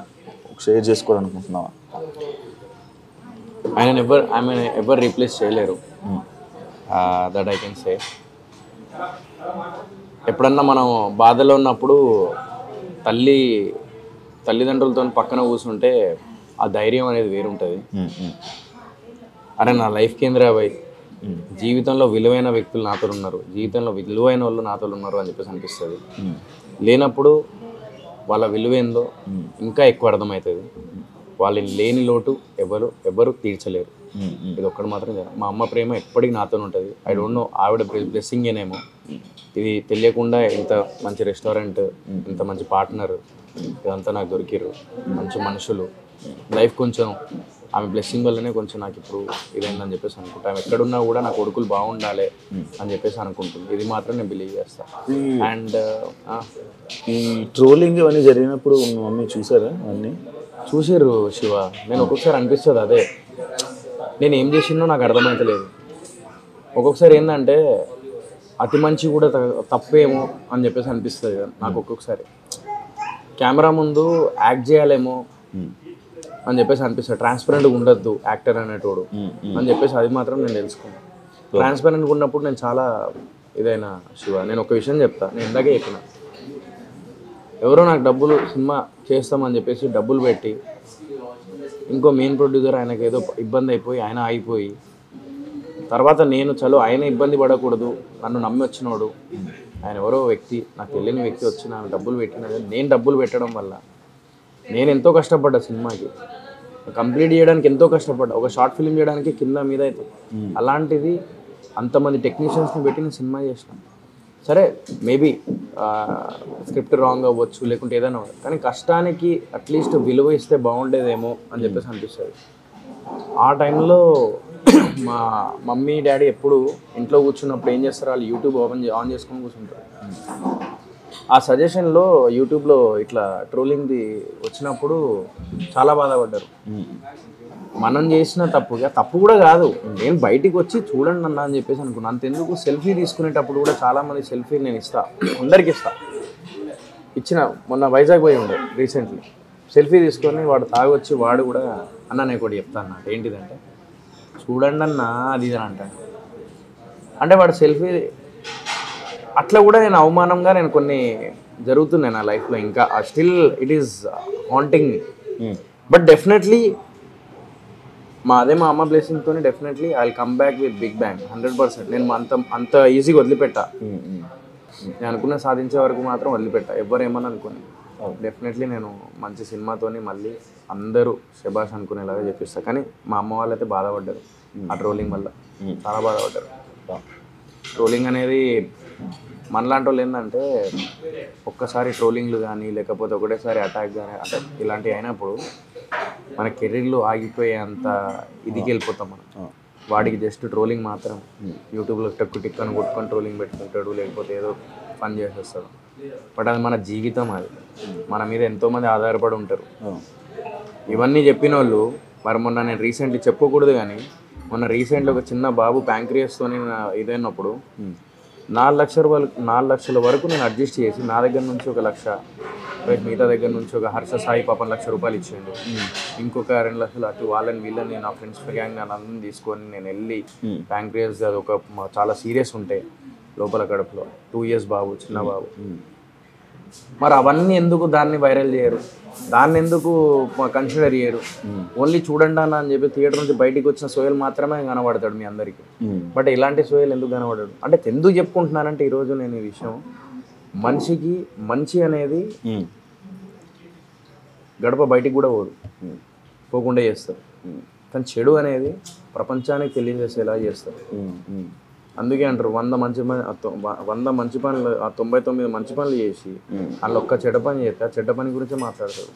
షేర్ చేసుకోవాలనుకుంటున్నావా? ఆయన ఎవరు రీప్లేస్ చేయలేరు, దట్ ఐ కెన్ సే. ఎప్పుడన్నా మనం బాధలో ఉన్నప్పుడు తల్లిదండ్రులతో పక్కన కూర్చుంటే ఆ ధైర్యం అనేది వేరుంటుంది. అరే నా లైఫ్ కేంద్ర పోయి జీవితంలో విలువైన వ్యక్తులు నాతో ఉన్నారు, జీవితంలో విలువైన వాళ్ళు నాతో ఉన్నారు అని చెప్పేసి అనిపిస్తుంది. లేనప్పుడు వాళ్ళ విలువేందో ఇంకా ఎక్కువ అర్థమవుతుంది. వాళ్ళని లేని లోటు ఎవరు తీర్చలేరు. ఇది ఒక్కటి మాత్రం కదా, మా అమ్మ ప్రేమ ఎప్పటికీ నాతో ఉంటుంది. ఐ డోంట్ నో ఆవిడ బ్లెస్సింగ్ ఏనేమో, ఇది తెలియకుండా ఇంత మంచి రెస్టారెంట్, ఇంత మంచి పార్ట్నర్, ఇదంతా నాకు దొరికిర్రు, మంచి మనుషులు. లైఫ్ కొంచెం ఆమె బ్లెస్సింగ్ వల్లనే కొంచెం నాకు ఇప్పుడు ఇదైందని చెప్పేసి అనుకుంటా. ఆమె ఎక్కడున్నా కూడా నా కొడుకులు బాగుండాలి అని చెప్పేసి అనుకుంటుంది. ఇది మాత్రం నేను బిలీవ్ చేస్తాను. అండ్ ఈ ట్రోలింగ్ ఇవన్నీ జరిగినప్పుడు మీ మమ్మీ చూసారా? అన్నీ చూసారు శివ. నేను ఒక్కొక్కసారి అనిపిస్తుంది అదే నేను ఏం చేసిందో నాకు అర్థమవుతలేదు. ఒక్కొక్కసారి ఏంటంటే అతి మంచి కూడా తప్పేమో అని చెప్పేసి అనిపిస్తుంది కదా నాకు. ఒక్కొక్కసారి కెమెరా ముందు యాక్ట్ చేయాలేమో అని చెప్పేసి అనిపిస్తుంది. ట్రాన్స్పరెంట్గా ఉండొద్దు యాక్టర్ అనేటోడు అని చెప్పేసి అది మాత్రం నేను తెలుసుకున్నాను. ట్రాన్స్పరెంట్గా ఉన్నప్పుడు నేను చాలా ఇదైనా శివ. నేను ఒక విషయం చెప్తా, నేను ఇందాకే చెప్పిన, ఎవరో నాకు డబ్బులు సినిమా చేస్తామని చెప్పేసి డబ్బులు పెట్టి ఇంకో మెయిన్ ప్రొడ్యూసర్ ఆయనకి ఏదో ఇబ్బంది అయిపోయి ఆయన ఆగిపోయి తర్వాత నేను ఆయన ఇబ్బంది పడకూడదు, నన్ను నమ్మి వచ్చినోడు ఆయన ఎవరో వ్యక్తి, నాకు తెలియని వ్యక్తి వచ్చి నాకు డబ్బులు పెట్టినది. నేను డబ్బులు పెట్టడం వల్ల నేను ఎంతో కష్టపడ్డా, సినిమాకి కంప్లీట్ చేయడానికి ఎంతో కష్టపడ్డా, ఒక షార్ట్ ఫిల్మ్ చేయడానికి కింద మీద అవుతుంది. అలాంటిది అంతమంది టెక్నీషియన్స్ని పెట్టి నేను సినిమా చేసినాను. సరే మేబీ స్క్రిప్ట్ రాంగ్ అవ్వచ్చు, లేకుంటే ఏదైనా, కానీ కష్టానికి అట్లీస్ట్ విలువ ఇస్తే బాగుండేదేమో అని చెప్పేసి అనిపిస్తుంది. ఆ టైంలో మా మమ్మీ డాడీ ఎప్పుడు ఇంట్లో కూర్చున్నప్పుడు ఏం చేస్తారు, వాళ్ళు యూట్యూబ్ ఆన్ చేసుకొని కూర్చుంటారు. ఆ సజెషన్లో యూట్యూబ్లో ఇట్లా ట్రోలింగ్ది వచ్చినప్పుడు చాలా బాధపడ్డారు. మనం చేసిన తప్పు కూడా కాదు, నేను బయటికి వచ్చి చూడండి అన్న అని చెప్పేసి అనుకున్నాను. అంతెందుకు సెల్ఫీ తీసుకునేటప్పుడు కూడా చాలామంది సెల్ఫీ నేను అందరికి ఇచ్చిన. మొన్న వైజాగ్ పోయి ఉండే రీసెంట్లీ, సెల్ఫీ తీసుకొని వాడు తాగొచ్చి వాడు కూడా అన్న నేను కూడా చెప్తాను అన్నమాట. ఏంటిదంటే చూడండి అన్న అది ఇది అని అంటే వాడు సెల్ఫీ అట్లా కూడా నేను అవమానంగా నేను కొన్ని జరుగుతున్నాయి నా లైఫ్లో. ఇంకా still it is haunting me. But definitely మా అమ్మ బ్లెస్సింగ్తో definitely I will come back with big bang 100%. నేను అంత ఈజీగా వదిలిపెట్టా. నేను అనుకున్న సాధించే వరకు మాత్రం వదిలిపెట్టా, ఎవరేమని అనుకుని. డెఫినెట్లీ నేను మంచి సినిమాతోని మళ్ళీ అందరూ శబాష్ అనుకునేలాగా చెప్పిస్తా. కానీ మా అమ్మ వాళ్ళు అయితే బాధపడ్డారు ఆ ట్రోలింగ్ వల్ల, చాలా బాధపడ్డారు. ట్రోలింగ్ అనేది మనలాంటి వాళ్ళు ఏంటంటే ఒక్కసారి ట్రోలింగ్లు కానీ లేకపోతే ఒకటేసారి అటాక్ కానీ అంటే ఇలాంటివి అయినప్పుడు మన కెరీర్లో ఆగిపోయేంత ఇదికి వెళ్ళిపోతాం మనం. వాడికి జస్ట్ ట్రోలింగ్ మాత్రం యూట్యూబ్లో టిక్ అని కొట్టుకొని ట్రోలింగ్ పెట్టుకుంటాడు, లేకపోతే ఏదో పని చేసేస్తాడు. బట్ అది మన జీవితం, అది మన మీద ఎంతోమంది ఆధారపడి ఉంటారు. ఇవన్నీ చెప్పిన వాళ్ళు మరి మొన్న నేను రీసెంట్లీ చెప్పకూడదు కానీ మొన్న రీసెంట్లీ ఒక చిన్న బాబు ప్యాంక్రియాస్తో ఇదైనప్పుడు 4 లక్షల వరకు నేను అడ్జస్ట్ చేసి నా దగ్గర నుంచి 1 లక్ష, మిగతా దగ్గర నుంచి ఒక హర్ష సాయి పాపం 1 లక్ష రూపాయలు ఇచ్చిండు. ఇంకొక 2 లక్షలు అటు వాళ్ళని వీళ్ళని నా ఫ్రెండ్స్ గ్యాంగ్ అందరిని తీసుకొని నేను వెళ్ళి ప్యాంక్రియాస్ అది ఒక చాలా సీరియస్ ఉంటే లోపల కడుపులో 2 years బాబు, చిన్న బాబు. మరి అవన్నీ ఎందుకు దాన్ని వైరల్ చేయరు, దాన్ని ఎందుకు కన్సిడర్ చేయరు? ఓన్లీ చూడండి అన్న అని చెప్పి థియేటర్ నుంచి బయటికి వచ్చిన సోయల్ మాత్రమే కనబడతాడు మీ అందరికీ. బట్ ఇలాంటి సోయల్ ఎందుకు కనబడాడు అంటే ఎందుకు చెప్పుకుంటున్నానంటే ఈరోజు నేను ఈ విషయం, మనిషికి మంచి అనేది గడప బయటికి కూడా పోకుండా చేస్తారు, కానీ చెడు అనేది ప్రపంచానికి తెలియజేసేలా చేస్తారు. అందుకే అంటారు 100 మంచి పనులు 99 మంచి పనులు చేసి వాళ్ళు ఒక్క చెడ్డ పని చేస్తే ఆ చెడ్డ పని గురించే మాట్లాడతారు.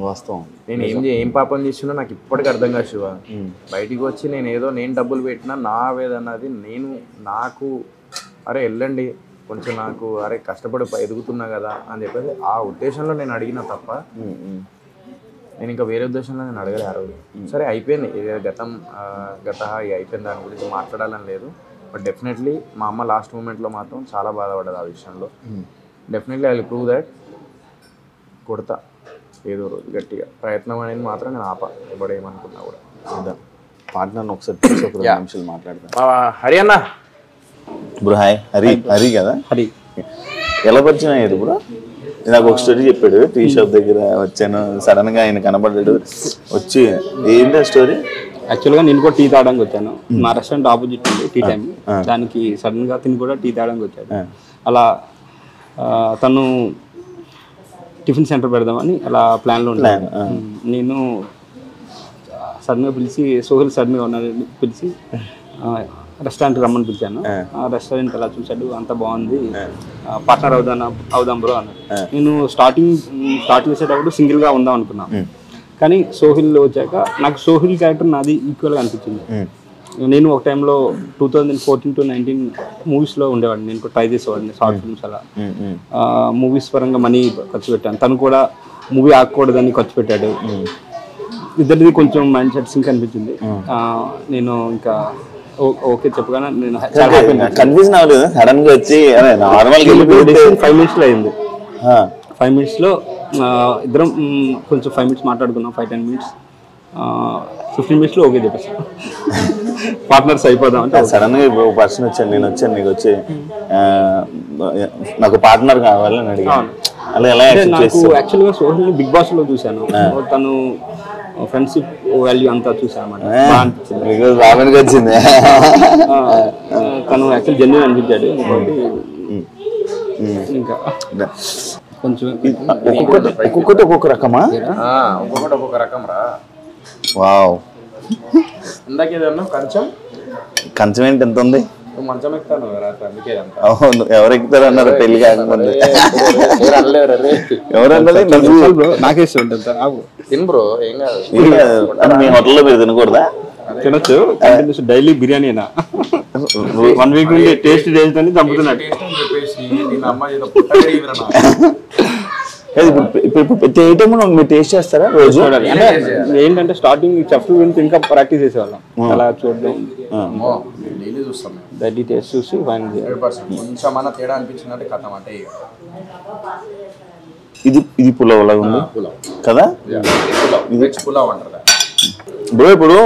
వాస్తవం. నేను ఏం పాపం చేసినా నాకు ఇప్పటికీ అర్థం కాదు శివ. బయటికి వచ్చి నేను డబ్బులు పెట్టినా నా వేదన్నది నాకు అరే వెళ్ళండి కొంచెం నాకు అరే కష్టపడి ఎదుగుతున్నా కదా అని చెప్పేసి ఆ ఉద్దేశంలో నేను అడిగిన తప్ప నేను ఇంకా వేరే ఉద్దేశంలో నేను అడగలే ఆ రోజు. సరే అయిపోయింది, గత అయిపోయింది, దాని గురించి మాట్లాడాలని లేదు. బట్ డెఫినెట్లీ మా అమ్మ లాస్ట్ మూమెంట్లో మాత్రం చాలా బాధపడ్డది ఆ విషయంలో. Definitely I will prove that. కొడతా ఏదో రోజు గట్టిగా, ప్రయత్నం అనేది మాత్రం నేను ఎవడేమనుకున్నా కూడా. పార్ట్నర్ ఒకసారి నిమిషాలు మాట్లాడతాను. హరి అన్న బ్రో. హాయ్. హరి కదా? హరి ఎలా పరిచయం అయ్యేది బ్రో? నాకు ఒక స్టోరీ చెప్పాడు, టీ షాప్ దగ్గర వచ్చాను, సడన్ గా ఆయన కనబడ్డాడు, వచ్చి ఏంటి స్టోరీ? యాక్చువల్గా నేను కూడా టీ తాగడానికి వచ్చాను. మా రెస్టారెంట్ ఆపోజిట్ ఉంది టీ టైం, దానికి సడన్ గా తిని కూడా టీ తాగడానికి వచ్చాడు. అలా తను టిఫిన్ సెంటర్ పెడదామని అలా ప్లాన్లో ఉన్నాను. నేను సడన్గా పిలిచి సోహెల్ సడన్గా ఉన్నాడని పిలిచి రెస్టారెంట్కి రమ్మని పిలిచాను. ఆ రెస్టారెంట్ అలా చూశాడు, అంత బాగుంది, పార్ట్నర్ అవుదాం బ్రో అన్నాడు. నేను స్టార్టింగ్ చేసేటప్పుడు సింగిల్గా ఉందాం అనుకున్నాను, కానీ సోహిల్ వచ్చాక నాకు సోహిల్ క్యారెక్టర్ నాది ఈక్వల్గా అనిపించింది. నేను ఒక టైంలో 2014 to 19 మూవీస్లో ఉండేవాడిని. నేను ట్రై చేసేవాడిని షార్ట్ ఫిల్మ్స్ అలా మూవీస్ పరంగా మనీ ఖర్చు పెట్టాను. తను కూడా మూవీ ఆగకూడదని ఖర్చు పెట్టాడు. ఇద్దరిది కొంచెం మైండ్ సెట్ సింక్ అనిపించింది. నేను ఇంకా ఓకే చెప్పగానే నేను కన్ఫ్యూజన్ అవ్వలేదు. సడన్ గా వచ్చి 5 minutes లో అయింది. 5 minutes లో ఇద్దరం కొంచెం 5 minutes మాట్లాడుకున్నాం. 5-10 minutes 15 minutes లో ఓకే చెప్పేస్తాను, పార్ట్నర్స్ అయిపోదాం అంటే. సడన్ గా ఒక పర్సన్ వచ్చాను, నేను వచ్చాను, నీకు వచ్చి నాకు పార్ట్నర్ కావాలని అడిగాను. అలా ఎలా నాకు యాక్చువల్గా సోహిల్ బిగ్ బాస్ లో చూశాను, తను ఫ్రెండ్షిప్ వాల్యూ అంతా చూసాను అన్నమాట. వచ్చింది తను యాక్చువల్ జెన్యూన్ అనిపించాడు. ఇంకా కొంచెం ఒక్కొక్కటి ఒక్కొక్క రకమా? ఒక్కొక్కటి ఒక్కొక్క రకం రా. వావ్. ఇందాక ఏదన్నా కంచం ఏంటి ఎంత ఉంది? నువ్వు మంచం ఎక్కుతాను అందుకే అవును, ఎవరు ఎక్కుతారు అన్నారు పెళ్లి కాకముందు. ఎవరన్నది నాకే ఇష్టం ఉంటుంది తిను బ్రో, ఏం కాదు. మీ హోటల్లో మీరు తినకూడదా? తినొచ్చు, డైలీ బిర్యానీనా 1 వీక్ నుండి టేస్ట్ అని చంపుతున్నాడు. ఇప్పుడు ప్రతి ఐటమ్ మీరు టేస్ట్ చేస్తారా రోజు? అంటే ఏంటంటే స్టార్టింగ్ చెఫ్ గురించి ఇంకా ప్రాక్టీస్ చేసేవాళ్ళం, అలా చూడడం డైలీ టేస్ట్ చూసి కొంచెం తేడా అనిపించిందంటే కథ అంటే ఇది పులావ్ లాగా ఉంది కదా? వెజ్ పులావ్ అంటారు బ్రో. ఇప్పుడు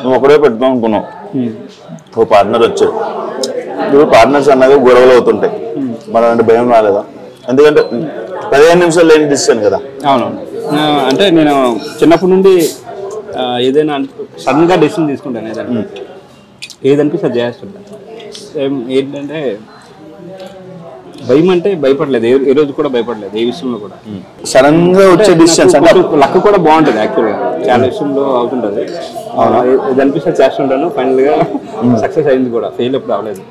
నువ్వు ఒకడే పెడతాం అనుకున్నావు, ఓ పార్ట్నర్ వచ్చాడు. ఇప్పుడు పార్ట్నర్స్ అన్నాక గొడవలు అవుతుంటాయి, మరి అంటే భయం రాలేదా? ఎందుకంటే 15 నిమిషాలు లేని డిసిషన్ కదా. అవునవును, అంటే నేను చిన్నప్పటి నుండి ఏదైనా సడన్గా డెసిషన్ తీసుకుంటాను. ఏదనిపిస్తే అది చేస్తుంటాను. ఏంటంటే భయం అంటే భయపడలేదు, ఏ రోజు కూడా భయపడలేదు, ఏ విషయంలో కూడా. సడన్ గా వచ్చే డిసిషన్స్ అంటే లక్ కూడా బాగుంటుంది యాక్చువల్గా, చాలా విషయంలో అవుతుంటుంది. ఏది అనిపిస్తే చేస్తుంటాను, ఫైనల్ గా సక్సెస్ అయింది కూడా, ఫెయిల్ ఎప్పుడు అవ్వలేదు.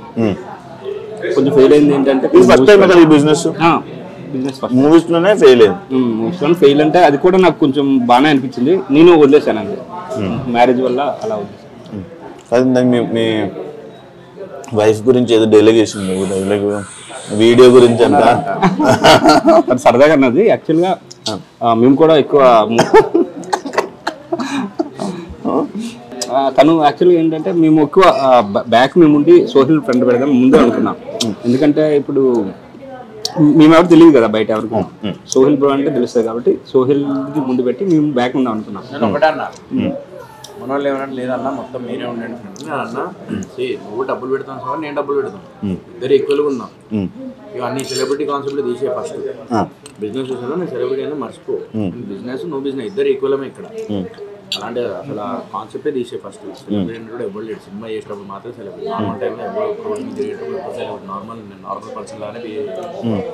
కొంచెం ఫెయిల్ అయింది ఏంటంటే బిజినెస్ ఫస్ట్ మూవీస్ లోనే ఫెయిల్ అయింది. మూవీస్ లో ఫెయిల్ అంటే అది కూడా నాకు కొంచెం బాగానే అనిపించింది, నేను వదిలేసాను అంతే. మ్యారేజ్ వల్ల అలా వదిలేసాను. మీ వైఫ్ గురించి ఏదో డెలిగేషన్ వీడియో గురించి అంట సరదాగా అన్నది. యాక్చువల్గా మేము కూడా ఎక్కువ తను యాక్చువల్గా ఏంటంటే మేము ఎక్కువ బ్యాక్ మేము ఉండి సోహిల్ ఫ్రెండ్ పెడదాం ముందు అనుకున్నాం. ఎందుకంటే ఇప్పుడు మేమెవరు తెలియదు కదా బయట ఎవరికి, సోహిల్ బ్రో అంటే తెలుస్తుంది కాబట్టి సోహిల్ ముందు పెట్టి మేము బ్యాక్ ఉందాం అనుకున్నాం. మన వాళ్ళు ఏమన్నా లేదన్నా మొత్తం మీరే ఉండండి ఫ్రెండ్ అన్నా, నువ్వు డబ్బులు పెడతాను సార్, నేను డబ్బులు పెడతాను, ఇద్దరు ఈక్వల్గా ఉన్నాం. ఇవన్నీ సెలబ్రిటీ కాన్సెప్ట్ తీసే ఫస్ట్ బిజినెస్ చూసాను, నేను సెలబ్రిటీ అయినా మర్చిపో, బిజినెస్ నువ్వు బిజినెస్ ఇద్దరు ఈక్వలమే ఇక్కడ. అలాంటి అసలు ఆ కాన్సెప్టే తీసే ఫస్ట్. సెలబ్రిటీ కూడా ఎవరు లేడు, సినిమా చేసేటప్పుడు మాత్రం సెలబ్రిటీ, నార్మల్ టైంలో ఎవరు తిరిగేటప్పుడు ఎప్పుడు సెలబ్రిటీ, నేను నార్మల్ పర్సన్ లాగానే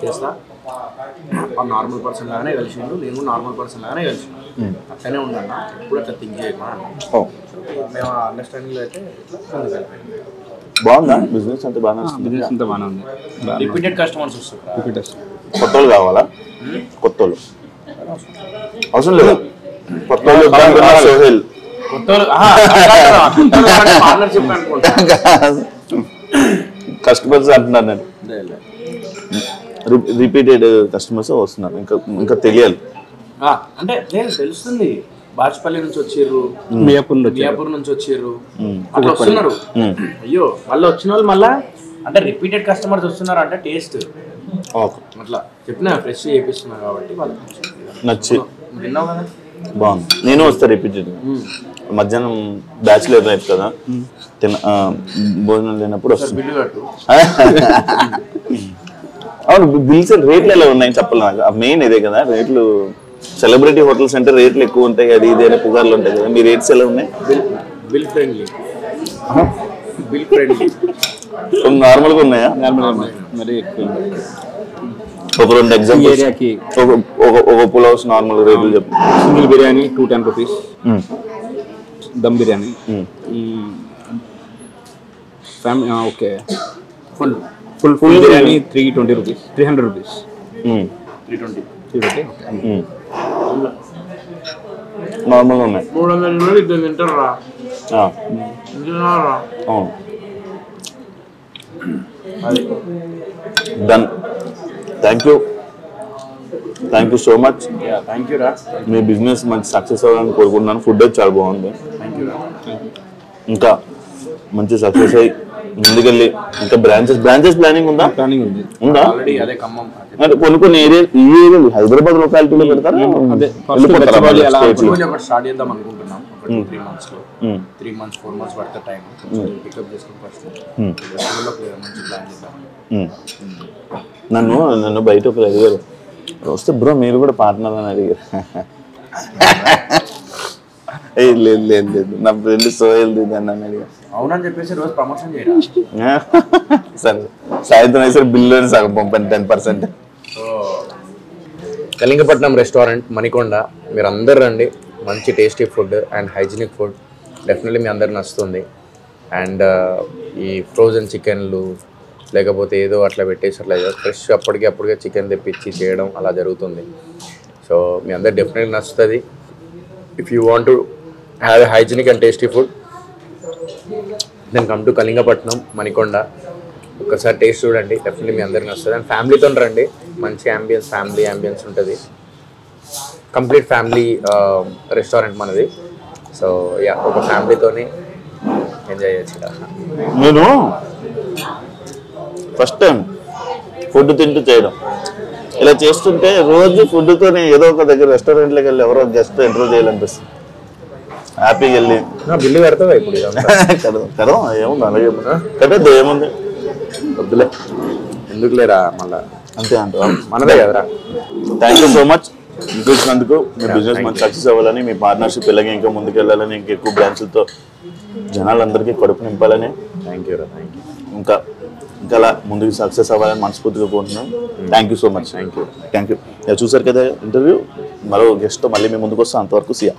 చేస్తా. ఆ నార్మల్ పర్సన్ లాగానే కలిసిండు, నేను నార్మల్ పర్సన్ లాగానే కలిసిండు, అట్లనే ఉండన్నా, ఎప్పుడు అట్లా థింక్ చేయకుండా మేము అండర్స్టాండింగ్ అయితే బాగుందా బిజినెస్? అంటే బాగా బిజినెస్ అంతా బాగానే ఉంది. రిపీటెడ్ కస్టమర్స్ వస్తారు. కొత్త వాళ్ళు కావాలా? కొత్త వాళ్ళు అవసరం లేదా? కొత్త వాళ్ళు సోహెల్ కస్టమర్స్ అంటున్నాను నేను, రిపీటెడ్ కస్టమర్స్ వస్తున్నారు. ఇంకా తెలియాలి అంటే తెలుస్తుంది. బాజ్పల్లి నుంచి వచ్చిర్రు, మియాపూర్ నుంచి వచ్చిర్రు, అట్లా వస్తున్నారు. అయ్యో మళ్ళీ వచ్చిన వాళ్ళు మళ్ళా అంటే రిపీటెడ్ కస్టమర్స్ వస్తున్నారు అంటే టేస్ట్ అట్లా చెప్పిన ఫ్రెష్ చేపిస్తున్నారు కాబట్టి వాళ్ళకి నచ్చి విన్నావు కదా. బాగుంది. నేను వస్తా రిపీటెడ్. మధ్యాహ్నం బ్యాచులర్ లైఫ్ కదా, భోజనం లేనప్పుడు వస్తాను. బిల్లు కట్టు. అవును, బిల్స్ రేట్లు ఎలా ఉన్నాయని చెప్పాలి నాకు. మెయిన్ ఇదే కదా రేట్లు. సెలబ్రిటీ హోటల్స్ అంటే రేట్లు ఎక్కువ ఉంటాయి, అది ఇదే పుగార్లు ఉంటాయి కదా. మీ రేట్స్ ఎలా ఉన్నాయి? బిల్ ఫ్రెండ్లీ నార్మల్గా ఉన్నాయా? మరి ఎక్కువ ఒక 2 ఎగ్జాంపుల్స్. ఒక పులావ్స్ నార్మల్ రేట్లు చెప్పు. Single biryani 210 rupees, dum biryani okay, full biryani 320 rupees, 300 rupees, 320 నార్మల్గా ఉన్నాయి. 300 ఇద్దరు తింటారు రా. అవును, done. Thank you so much. Thank you రా. మీ బిజినెస్ మంచి సక్సెస్ అవ్వాలని కోరుకుంటున్నాను. ఫుడ్ అయితే చాలా బాగుంది. థ్యాంక్ యూ రా. ఇంకా మంచి సక్సెస్ అయ్యి ముందుకెళ్ళి ఇంకా బ్రాంచెస్ ప్లానింగ్ ఉందా? ప్లానింగ్ ఉంది. ఉందా? ఆల్రెడీ అదే ఖమ్మం అంటే కొన్ని ఏరియా హైదరాబాద్ లొకాలిటీలో పెడతారా? స్టార్ట్ చేద్దాం అనుకుంటున్నాం. 2-3 months లో 3 months 4 months పడతా టైం పికప్ చేసుకుని ఫస్ట్ మంచి ప్లాన్ చేద్దాం. నన్ను బయట ఒకరు అడిగారు, వస్తే బ్రో మీరు కూడా పార్ట్నర్ అని అడిగారు. లేదు నా ఫ్రెండ్ సోహెల్ అని అడిగారు. అవునని చెప్పేసి రోజు ప్రమోషన్ చేయరా? సరే సాయంత్రం అయితే బిల్లు సగం పంపండి 10%. కళింగపట్నం రెస్టారెంట్ మణికొండ, మీరు అందరు రండి. మంచి tasty food and hygienic food definitely మీ అందరికి నచ్చుతుంది. అండ్ ఈ ఫ్రోజన్ చికెన్లు లేకపోతే ఏదో అట్లా పెట్టేసి అట్లా ఫ్రెష్ అప్పటికే చికెన్ తెప్పించి చేయడం అలా జరుగుతుంది. సో మీ అందరు డెఫినెట్గా నచ్చుతుంది. If you want to have a hygienic and tasty food then come to Kalingapatnam Manikonda. ఒక్కసారి టేస్ట్ చూడండి, డెఫినెట్లీ మీ అందరికి నచ్చుతుంది. అండ్ ఫ్యామిలీతో రండి, మంచి ఫ్యామిలీ అంబియన్స్ ఉంటుంది. కంప్లీట్ ఫ్యామిలీ రెస్టారెంట్ మనది. సో యా, ఒక ఫ్యామిలీతోని ఎంజాయ్ చేయొచ్చు. నేను ఫస్ట్ టైం ఫుడ్ తింటూ చేయడం, ఇలా చేస్తుంటే రోజు ఫుడ్తోనే ఏదో ఒక దగ్గర రెస్టారెంట్లోకి వెళ్ళి ఎవరో గెస్ట్ ఇంటర్వ్యూ చేయాలనిపిస్తుంది. హ్యాపీగా వెళ్ళి బిల్లు కడతావా ఇప్పుడు? కదా ఏముంది, అలాగే కట్టేద్దు, ఏముంది, వద్దులే, ఎందుకు లేరా మళ్ళా, అంతే అంటావా? మనదే కదరా. థ్యాంక్ యూ సో మచ్ చూసినందుకు. మీ బిజినెస్ మంచి సక్సెస్ అవ్వాలని, మీ పార్ట్నర్షిప్ ఇలాగే ఇంకా ముందుకు వెళ్ళాలని, ఇంకా ఎక్కువ బ్రాంచ్లతో జనాలందరికీ కడుపు నింపాలని, థ్యాంక్ యూ. ఇంకా అలా ముందుకు సక్సెస్ అవ్వాలని మనస్ఫూర్తిగా కోరుతున్నాం. Thank you so much. Thank you. చూసారు కదా ఇంటర్వ్యూ. మరో గెస్ట్తో మళ్ళీ మీ ముందుకు వస్తాం. అంతవరకు సియా.